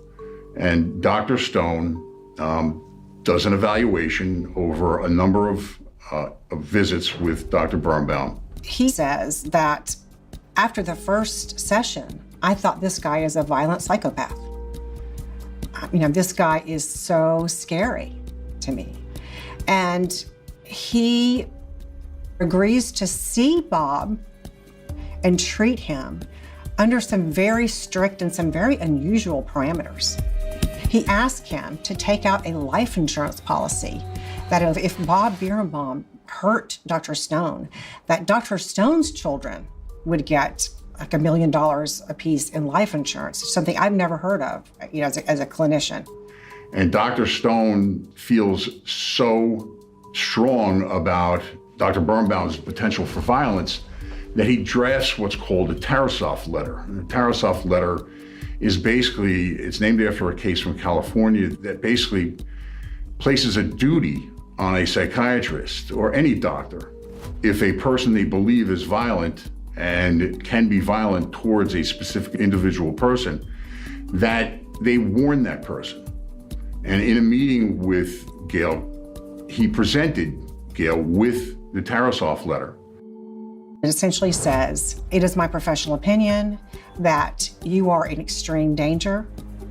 And Dr. Stone does an evaluation over a number of visits with Dr. Birnbaum. He says that after the first session, I thought this guy is a violent psychopath. You know, this guy is so scary to me. And he agrees to see Bob and treat him under some very strict and some very unusual parameters. He asked him to take out a life insurance policy that if Bob Birnbaum hurt Dr. Stone, that Dr. Stone's children would get like $1 million apiece in life insurance, something I've never heard of, you know, as a clinician. And Dr. Stone feels so strong about Dr. Birnbaum's potential for violence that he drafts what's called a Tarasoff letter. And the Tarasoff letter is basically, it's named after a case from California that basically places a duty on a psychiatrist or any doctor. If a person they believe is violent and can be violent towards a specific individual person, that they warn that person. And in a meeting with Gail, he presented Gail with the Tarasoff letter. It essentially says, it is my professional opinion that you are in extreme danger,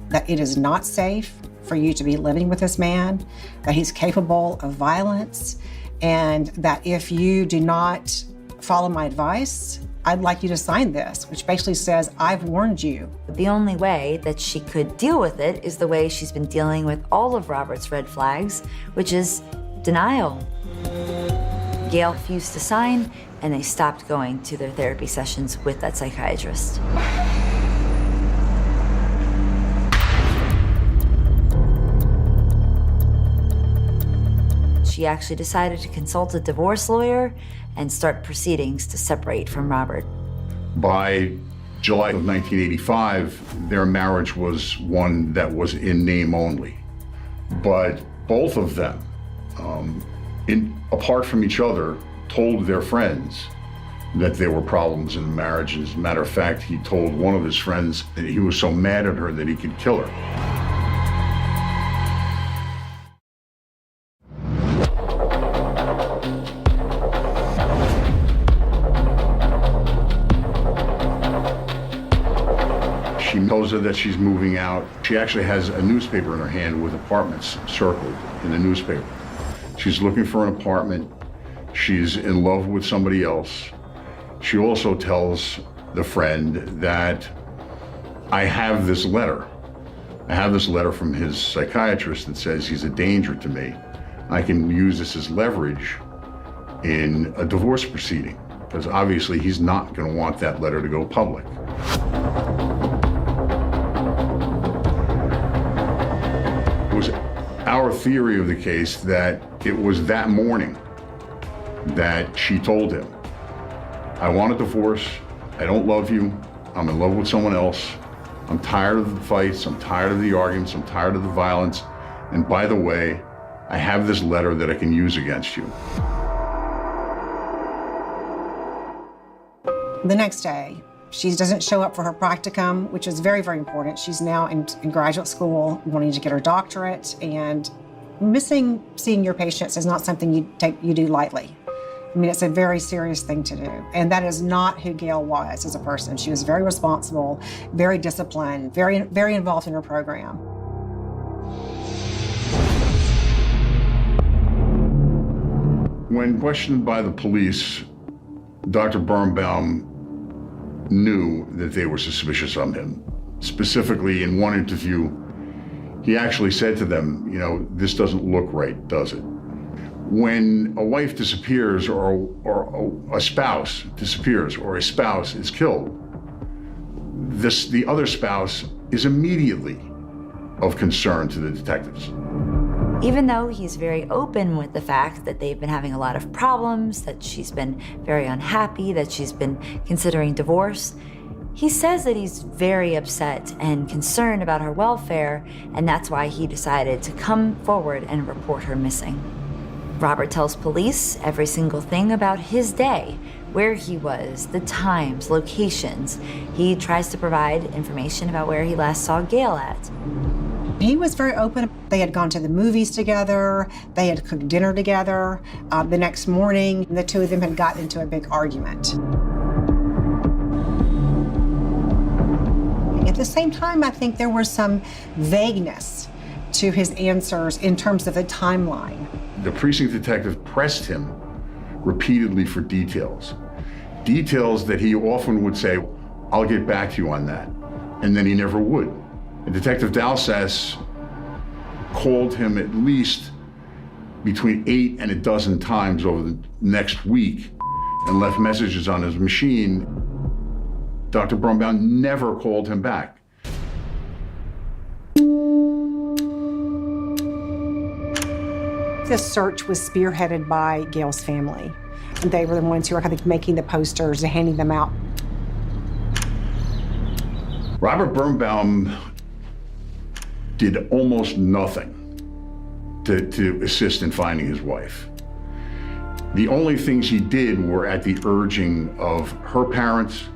that it is not safe for you to be living with this man, that he's capable of violence, and that if you do not follow my advice, I'd like you to sign this, which basically says, I've warned you. The only way that she could deal with it is the way she's been dealing with all of Robert's red flags, which is denial. Gail refused to sign, and they stopped going to their therapy sessions with that psychiatrist. She actually decided to consult a divorce lawyer and start proceedings to separate from Robert. By July of 1985, their marriage was one that was in name only. But both of them, apart from each other, told their friends that there were problems in the marriage. As a matter of fact, he told one of his friends that he was so mad at her that he could kill her. She tells her that she's moving out. She actually has a newspaper in her hand with apartments circled in the newspaper. She's looking for an apartment. She's in love with somebody else. She also tells the friend that I have this letter. I have this letter from his psychiatrist that says he's a danger to me. I can use this as leverage in a divorce proceeding, because obviously he's not going to want that letter to go public. It was our theory of the case that it was that morning that she told him, I want a divorce, I don't love you, I'm in love with someone else, I'm tired of the fights, I'm tired of the arguments, I'm tired of the violence, and by the way, I have this letter that I can use against you. The next day, she doesn't show up for her practicum, which is very, very important. She's now in graduate school, wanting to get her doctorate, and missing seeing your patients is not something you do lightly. I mean, it's a very serious thing to do. And that is not who Gail was as a person. She was very responsible, very disciplined, very, very involved in her program. When questioned by the police, Dr. Birnbaum knew that they were suspicious of him. Specifically, in one interview, he actually said to them, you know, this doesn't look right, does it? When a wife disappears or a spouse disappears or a spouse is killed, the other spouse is immediately of concern to the detectives. Even though he's very open with the fact that they've been having a lot of problems, that she's been very unhappy, that she's been considering divorce, he says that he's very upset and concerned about her welfare, and that's why he decided to come forward and report her missing. Robert tells police every single thing about his day, where he was, the times, locations. He tries to provide information about where he last saw Gail at. He was very open. They had gone to the movies together. They had cooked dinner together. The next morning, the two of them had gotten into a big argument. At the same time, I think there was some vagueness to his answers in terms of the timeline. The precinct detective pressed him repeatedly for details. Details that he often would say, I'll get back to you on that. And then he never would. And Detective Dalsas called him at least between 8 and a dozen times over the next week and left messages on his machine. Dr. Birnbaum never called him back. This search was spearheaded by Gail's family. They were the ones who were kind of making the posters and handing them out. Robert Birnbaum did almost nothing to assist in finding his wife. The only things he did were at the urging of her parents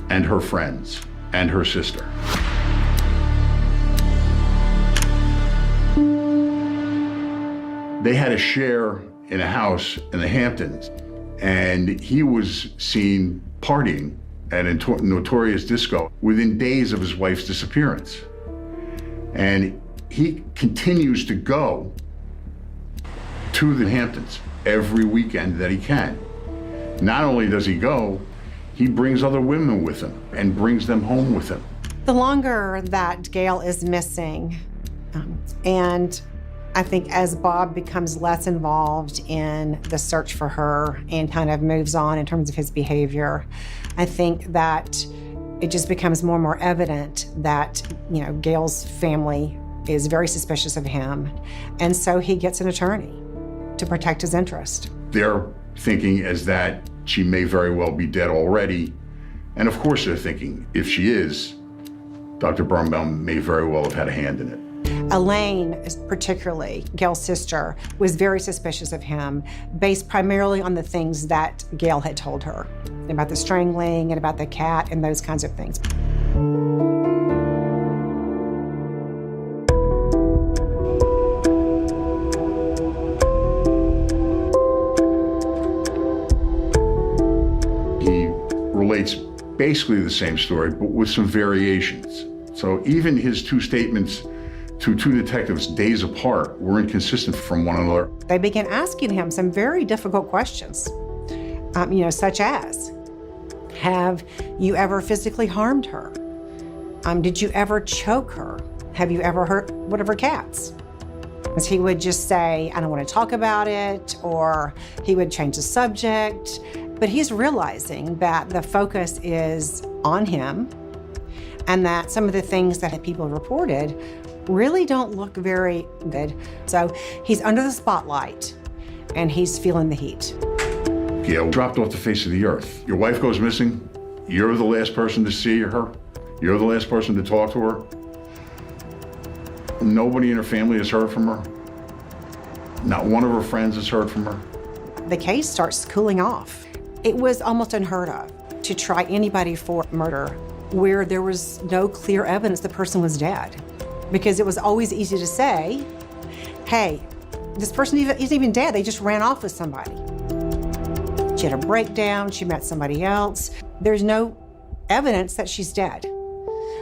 and her friends and her sister. They had a share in a house in the Hamptons, and he was seen partying at a notorious disco within days of his wife's disappearance. And he continues to go to the Hamptons every weekend that he can. Not only does he go, he brings other women with him and brings them home with him. The longer that Gail is missing, and I think as Bob becomes less involved in the search for her and kind of moves on in terms of his behavior, I think that it just becomes more and more evident that, you know, Gail's family is very suspicious of him. And so he gets an attorney to protect his interest. Their thinking is that she may very well be dead already. And of course they're thinking, if she is, Dr. Birnbaum may very well have had a hand in it. Elaine, particularly, Gail's sister, was very suspicious of him, based primarily on the things that Gail had told her about the strangling and about the cat and those kinds of things. He relates basically the same story, but with some variations. So even his two statements to two detectives days apart were inconsistent from one another. They began asking him some very difficult questions, such as, have you ever physically harmed her? Did you ever choke her? Have you ever hurt one of her cats? Because he would just say, I don't want to talk about it, or he would change the subject. But he's realizing that the focus is on him and that some of the things that people reported really don't look very good. So he's under the spotlight and he's feeling the heat. Gail dropped off the face of the earth. Your wife goes missing. You're the last person to see her. You're the last person to talk to her. Nobody in her family has heard from her. Not one of her friends has heard from her. The case starts cooling off. It was almost unheard of to try anybody for murder where there was no clear evidence the person was dead. Because it was always easy to say, hey, this person isn't even dead, they just ran off with somebody. She had a breakdown, she met somebody else. There's no evidence that she's dead.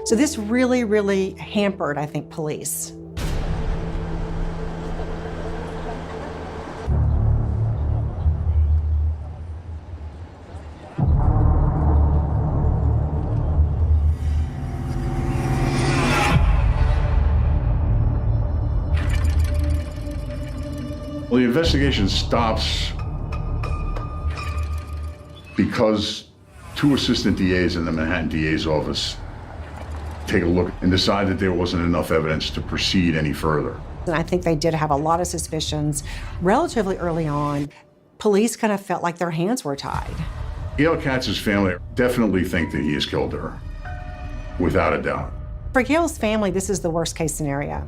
So this really, really hampered, I think, police. Well, the investigation stops because two assistant DAs in the Manhattan DA's office take a look and decide that there wasn't enough evidence to proceed any further. And I think they did have a lot of suspicions relatively early on. Police kind of felt like their hands were tied. Gail Katz's family definitely think that he has killed her, without a doubt. For Gail's family, this is the worst case scenario.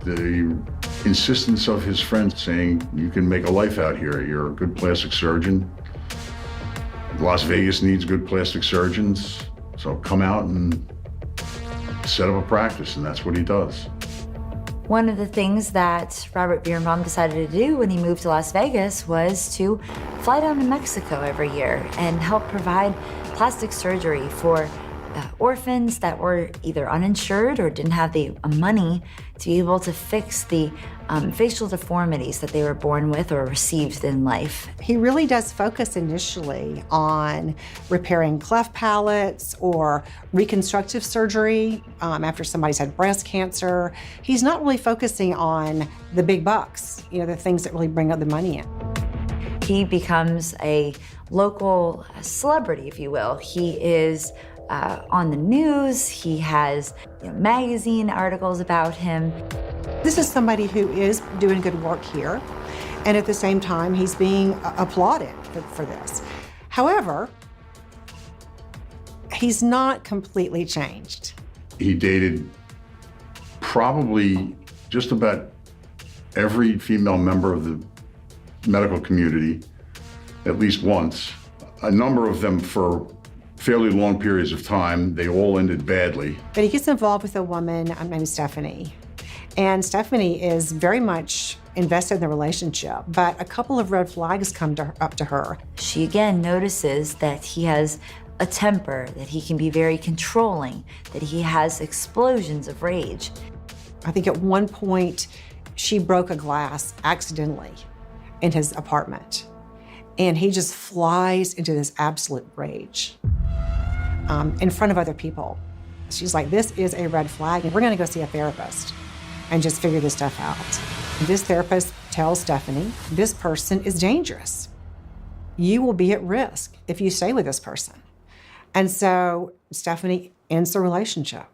The insistence of his friends saying, you can make a life out here. You're a good plastic surgeon. Las Vegas needs good plastic surgeons. So come out and set up a practice, and that's what he does. One of the things that Robert Birnbaum decided to do when he moved to Las Vegas was to fly down to Mexico every year and help provide plastic surgery for orphans that were either uninsured or didn't have the money to be able to fix the facial deformities that they were born with or received in life. He really does focus initially on repairing cleft palates or reconstructive surgery after somebody's had breast cancer. He's not really focusing on the big bucks, the things that really bring up the money in. He becomes a local celebrity, if you will. He is on the news. He has magazine articles about him. This is somebody who is doing good work here, and at the same time, he's being applauded for this. However, he's not completely changed. He dated probably just about every female member of the medical community at least once. A number of them for fairly long periods of time. They all ended badly. But he gets involved with a woman named Stephanie. And Stephanie is very much invested in the relationship, but a couple of red flags come up to her. She again notices that he has a temper, that he can be very controlling, that he has explosions of rage. I think at one point, she broke a glass accidentally in his apartment. And he just flies into this absolute rage in front of other people. She's like, this is a red flag, and we're gonna go see a therapist and just figure this stuff out. This therapist tells Stephanie, this person is dangerous. You will be at risk if you stay with this person. And so Stephanie ends the relationship.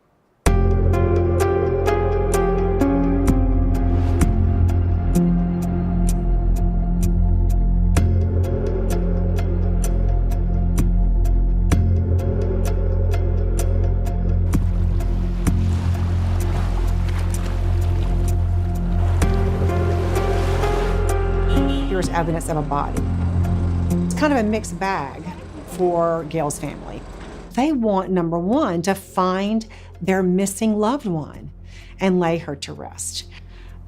evidence of a body. It's kind of a mixed bag for Gail's family. They want, number one, to find their missing loved one and lay her to rest.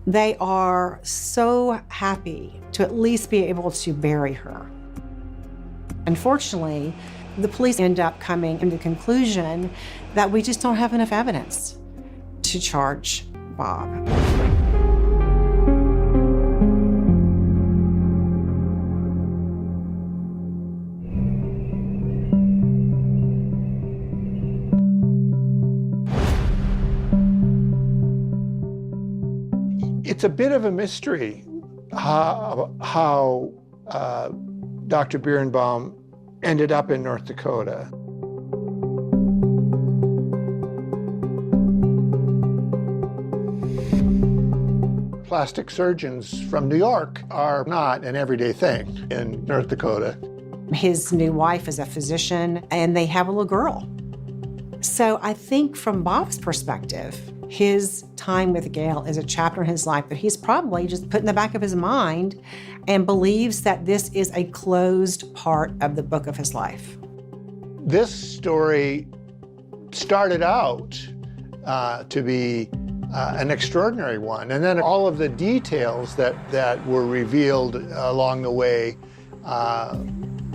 They are so happy to at least be able to bury her. Unfortunately, the police end up coming to the conclusion that we just don't have enough evidence to charge Bob. It's a bit of a mystery how Dr. Birnbaum ended up in North Dakota. Plastic surgeons from New York are not an everyday thing in North Dakota. His new wife is a physician, and they have a little girl. So I think from Bob's perspective, his time with Gail is a chapter in his life that he's probably just put in the back of his mind and believes that this is a closed part of the book of his life. This story started out to be an extraordinary one, and then all of the details that were revealed along the way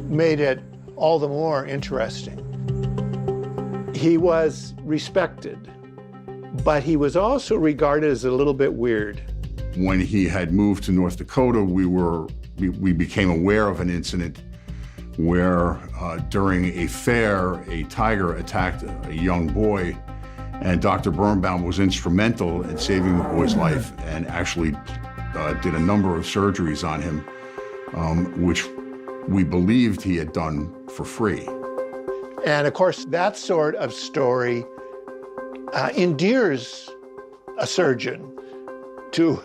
made it all the more interesting. He was respected, but he was also regarded as a little bit weird. When he had moved to North Dakota, we became aware of an incident where during a fair, a tiger attacked a young boy, and Dr. Birnbaum was instrumental in saving the boy's life and actually did a number of surgeries on him, which we believed he had done for free. And of course, that sort of story endears a surgeon to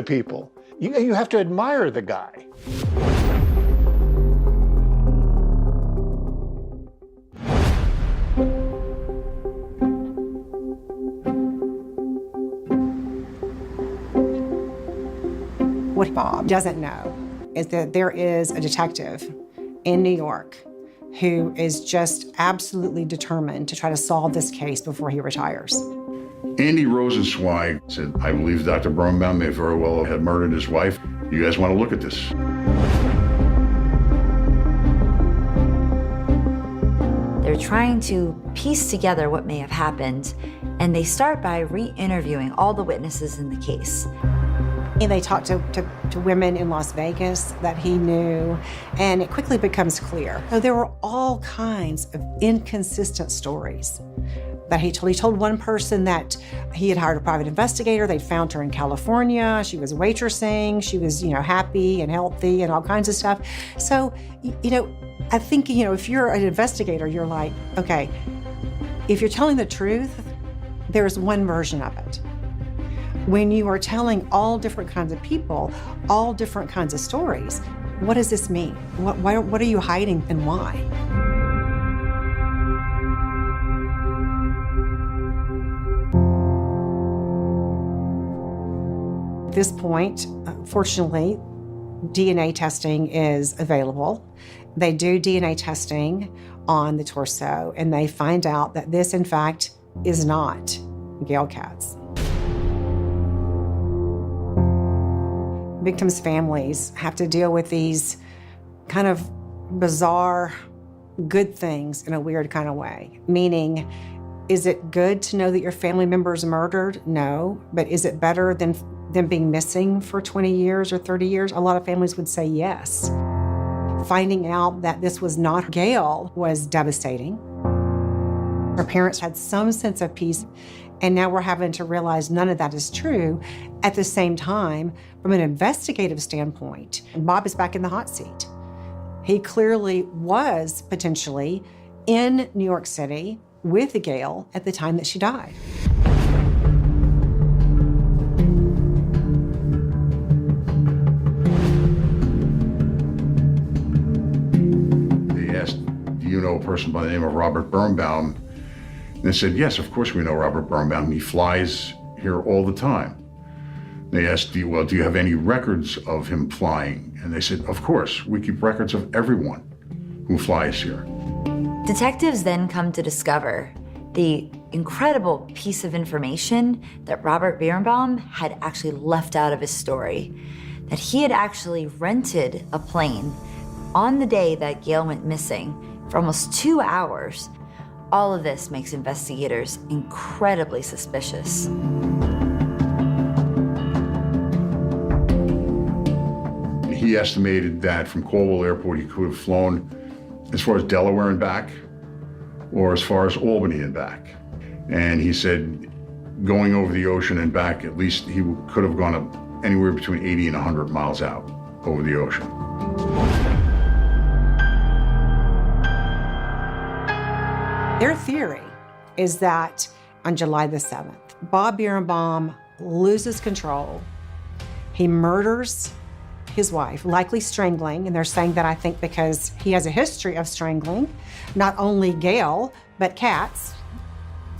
people. You have to admire the guy. What Bob doesn't know is that there is a detective in New York who is just absolutely determined to try to solve this case before he retires. Andy Rosenzweig said, I believe Dr. Birnbaum may very well have murdered his wife. You guys want to look at this? They're trying to piece together what may have happened, and they start by re-interviewing all the witnesses in the case. And they talk to women in Las Vegas that he knew, and it quickly becomes clear. So there were all kinds of inconsistent stories that he told. He told one person that he had hired a private investigator. They'd found her in California. She was waitressing. She was, happy and healthy and all kinds of stuff. So, I think, if you're an investigator, you're like, okay, if you're telling the truth, there's one version of it. When you are telling all different kinds of people, all different kinds of stories, what does this mean? What are you hiding and why? At this point, fortunately, DNA testing is available. They do DNA testing on the torso, and they find out that this, in fact, is not Gail Katz. Victims' families have to deal with these kind of bizarre good things in a weird kind of way. Meaning, is it good to know that your family member is murdered? No. But is it better than them being missing for 20 years or 30 years? A lot of families would say yes. Finding out that this was not Gail was devastating. Her parents had some sense of peace, and now we're having to realize none of that is true. At the same time, from an investigative standpoint, Bob is back in the hot seat. He clearly was potentially in New York City with Gail at the time that she died. They asked, do you know a person by the name of Robert Birnbaum? And they said, yes, of course we know Robert Birnbaum. He flies here all the time. They asked, do you have any records of him flying? And they said, of course, we keep records of everyone who flies here. Detectives then come to discover the incredible piece of information that Robert Birnbaum had actually left out of his story, that he had actually rented a plane on the day that Gail went missing for almost 2 hours. All of this makes investigators incredibly suspicious. He estimated that from Caldwell Airport, he could have flown as far as Delaware and back, or as far as Albany and back. And he said, going over the ocean and back, at least he could have gone up anywhere between 80 and 100 miles out over the ocean. Their theory is that on July the 7th, Bob Birnbaum loses control. He murders his wife, likely strangling, and they're saying that I think because he has a history of strangling, not only Gail, but Katz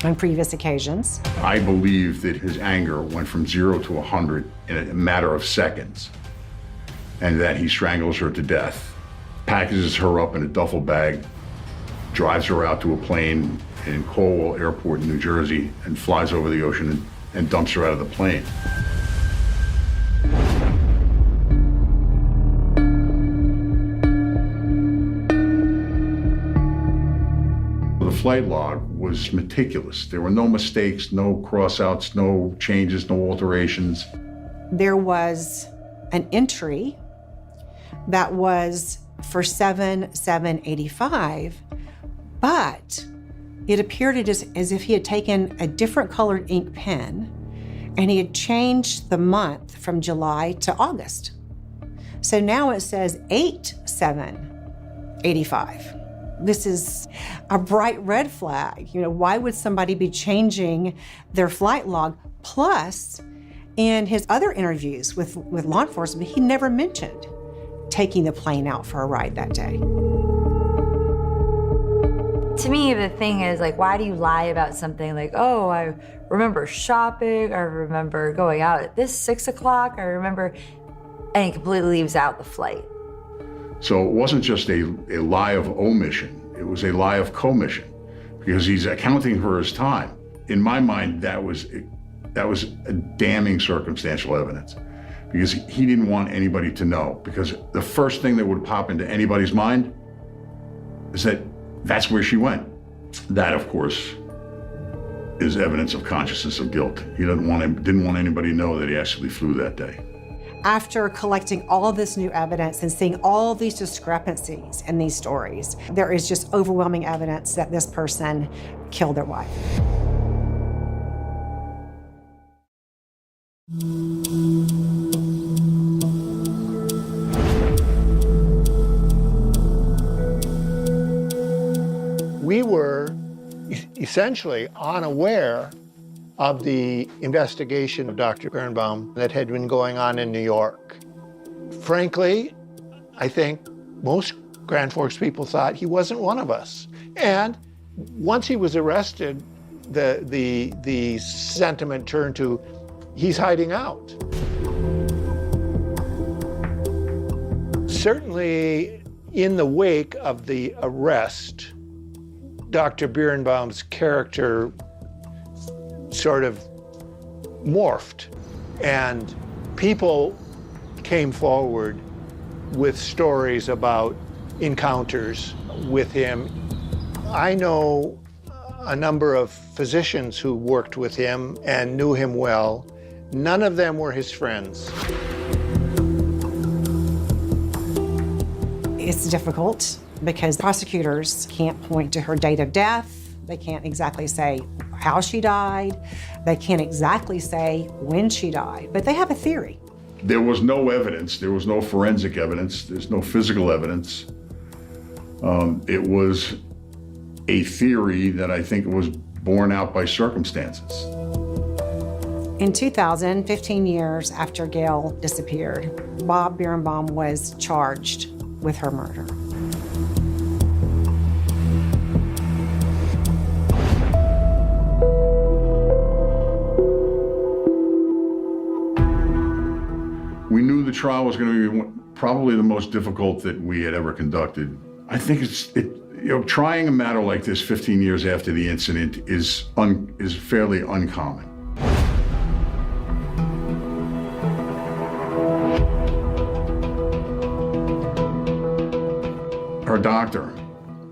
on previous occasions. I believe that his anger went from 0 to 100 in a matter of seconds, and that he strangles her to death, packages her up in a duffel bag, drives her out to a plane in Caldwell Airport in New Jersey, and flies over the ocean and dumps her out of the plane. The flight log was meticulous. There were no mistakes, no crossouts, no changes, no alterations. There was an entry that was for 7/7/85, but it appeared as if he had taken a different colored ink pen and he had changed the month from July to August. So now it says 8/7/85. This is a bright red flag. You know, why would somebody be changing their flight log? Plus, in his other interviews with law enforcement, he never mentioned taking the plane out for a ride that day. To me, the thing is, like, why do you lie about something like, oh, I remember shopping, I remember going out at this 6 o'clock, I remember, and he completely leaves out the flight. So it wasn't just a lie of omission, it was a lie of commission, because he's accounting for his time. In my mind, that was a damning circumstantial evidence, because he didn't want anybody to know, because the first thing that would pop into anybody's mind is that that's where she went. That, of course, is evidence of consciousness of guilt. He didn't want anybody to know that he actually flew that day. After collecting all of this new evidence and seeing all these discrepancies in these stories, there is just overwhelming evidence that this person killed their wife. We were essentially unaware of the investigation of Dr. Birnbaum that had been going on in New York. Frankly, I think most Grand Forks people thought he wasn't one of us. And once he was arrested, the sentiment turned to, he's hiding out. Certainly, in the wake of the arrest, Dr. Birnbaum's character sort of morphed, and people came forward with stories about encounters with him. I know a number of physicians who worked with him and knew him well. None of them were his friends. It's difficult because prosecutors can't point to her date of death. They can't exactly say how she died. They can't exactly say when she died, but they have a theory. There was no evidence. There was no forensic evidence. There's no physical evidence. It was a theory that I think was borne out by circumstances. In 2000, 15 years after Gail disappeared, Bob Birnbaum was charged with her murder. We knew the trial was going to be probably the most difficult that we had ever conducted. I think trying a matter like this 15 years after the incident is fairly uncommon. Her doctor,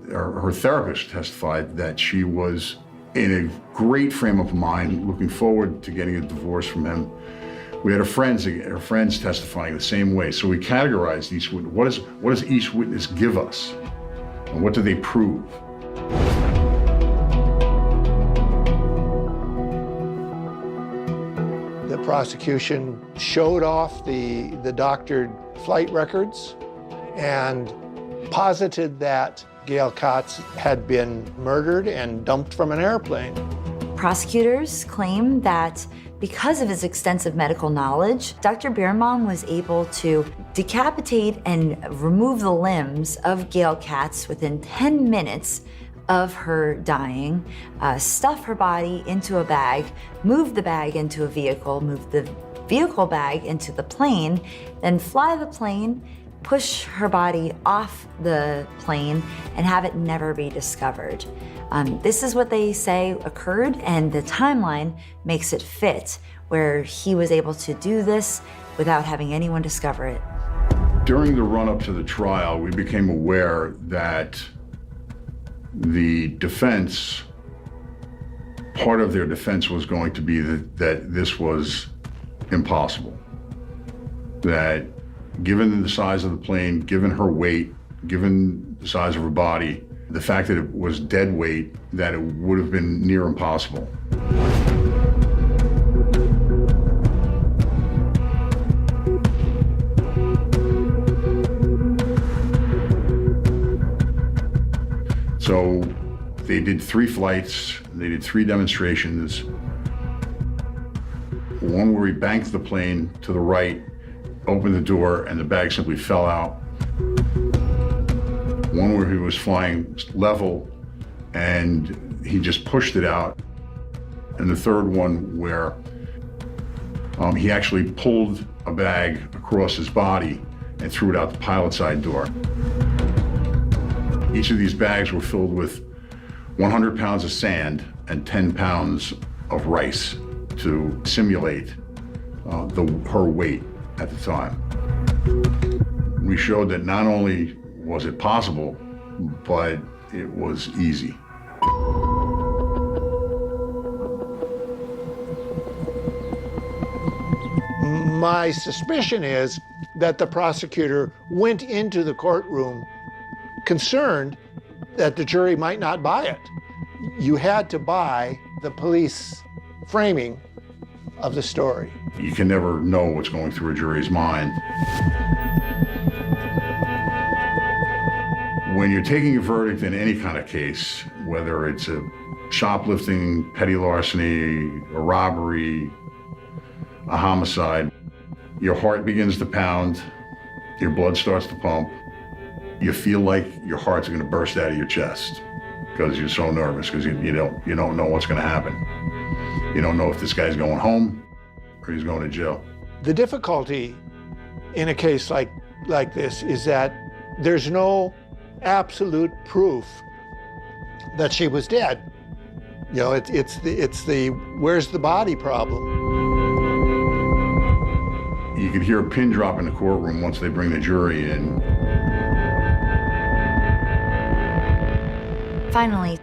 her therapist testified that she was in a great frame of mind, looking forward to getting a divorce from him. We had her friends testifying the same way. So we categorized each witness. What does each witness give us? And what do they prove? The prosecution showed off the doctored flight records and posited that Gail Katz had been murdered and dumped from an airplane. Prosecutors claim that because of his extensive medical knowledge, Dr. Birnbaum was able to decapitate and remove the limbs of Gail Katz within 10 minutes of her dying, stuff her body into a bag, move the bag into a vehicle, move the vehicle bag into the plane, then fly the plane, push her body off the plane, and have it never be discovered. This is what they say occurred, and the timeline makes it fit, where he was able to do this without having anyone discover it. During the run-up to the trial, we became aware that the defense, part of their defense was going to be that this was impossible. That given the size of the plane, given her weight, given the size of her body, the fact that it was dead weight, that it would have been near impossible. So they did 3 flights, they did 3 demonstrations. One where he banked the plane to the right, opened the door, and the bag simply fell out. One where he was flying level and he just pushed it out. And the third one where he actually pulled a bag across his body and threw it out the pilot side door. Each of these bags were filled with 100 pounds of sand and 10 pounds of rice to simulate her weight at the time. We showed that not only was it possible, but it was easy. My suspicion is that the prosecutor went into the courtroom concerned that the jury might not buy it. You had to buy the police framing of the story. You can never know what's going through a jury's mind. When you're taking a verdict in any kind of case, whether it's a shoplifting, petty larceny, a robbery, a homicide, your heart begins to pound, your blood starts to pump, you feel like your heart's going to burst out of your chest because you're so nervous, because you don't know what's going to happen. You don't know if this guy's going home or he's going to jail. The difficulty in a case like this is that there's no absolute proof that she was dead. You know, it's the where's the body problem. You could hear a pin drop in the courtroom once they bring the jury in. Finally,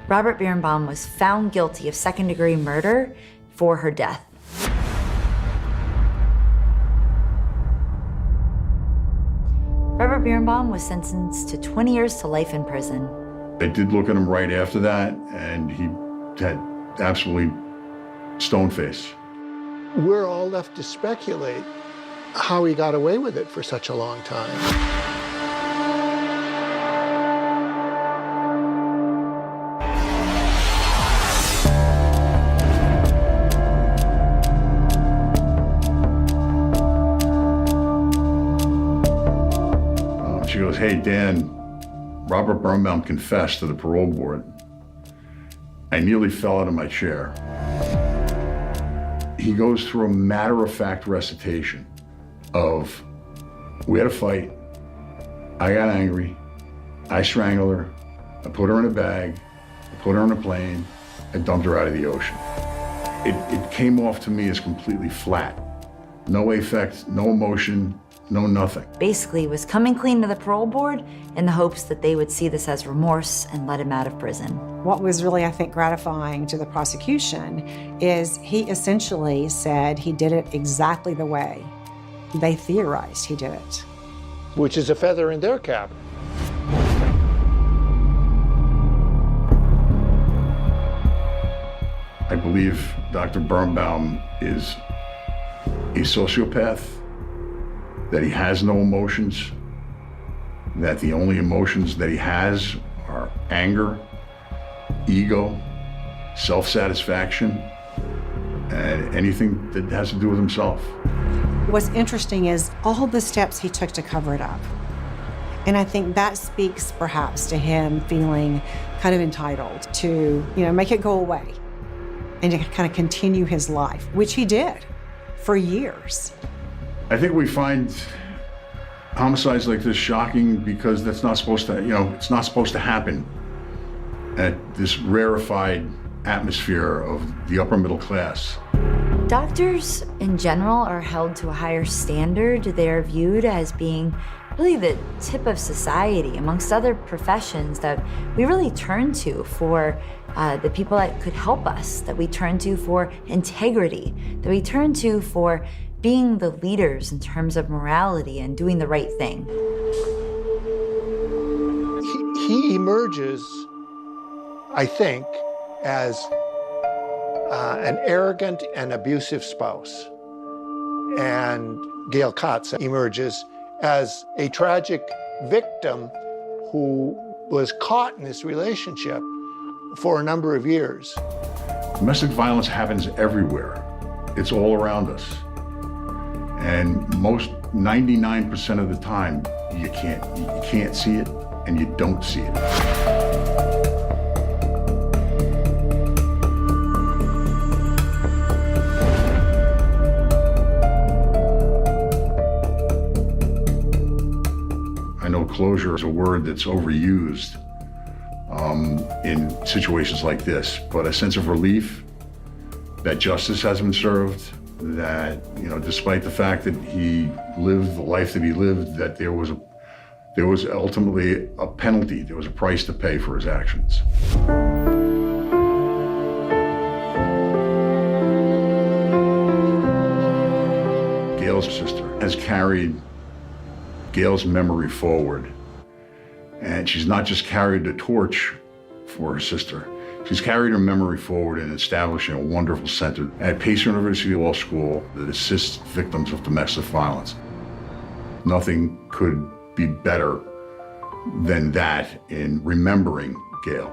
Robert Birnbaum was found guilty of second-degree murder for her death. Robert Birnbaum was sentenced to 20 years to life in prison. I did look at him right after that, and he had absolutely stone face. We're all left to speculate how he got away with it for such a long time. She goes, "Hey, Dan, Robert Birnbaum confessed to the parole board. I nearly fell out of my chair." He goes through a matter-of-fact recitation of, we had a fight, I got angry, I strangled her, I put her in a bag, I put her on a plane, and dumped her out of the ocean. It came off to me as completely flat. No affect, no emotion, no nothing. Basically was coming clean to the parole board in the hopes that they would see this as remorse and let him out of prison. What was really, I think, gratifying to the prosecution is he essentially said he did it exactly the way they theorized he did it. Which is a feather in their cap. I believe Dr. Birnbaum is a sociopath, that he has no emotions, that the only emotions that he has are anger, ego, self-satisfaction, and anything that has to do with himself. What's interesting is all the steps he took to cover it up. And I think that speaks perhaps to him feeling kind of entitled to, make it go away and to kind of continue his life, which he did for years. I think we find homicides like this shocking because that's not supposed to, it's not supposed to happen at this rarefied atmosphere of the upper middle class. Doctors in general are held to a higher standard. They're viewed as being really the tip of society amongst other professions that we really turn to for the people that could help us, that we turn to for integrity, that we turn to for being the leaders in terms of morality and doing the right thing. He emerges, I think, as an arrogant and abusive spouse. And Gail Katz emerges as a tragic victim who was caught in this relationship for a number of years. Domestic violence happens everywhere. It's all around us. And 99% of the time, you can't see it and you don't see it. I know closure is a word that's overused in situations like this, but a sense of relief that justice has been served, that, despite the fact that he lived the life that he lived, that there was ultimately a penalty, there was a price to pay for his actions. Gail's sister has carried Gail's memory forward, and she's not just carried the torch for her sister, she's carried her memory forward in establishing a wonderful center at Pace University Law School that assists victims of domestic violence. Nothing could be better than that in remembering Gail.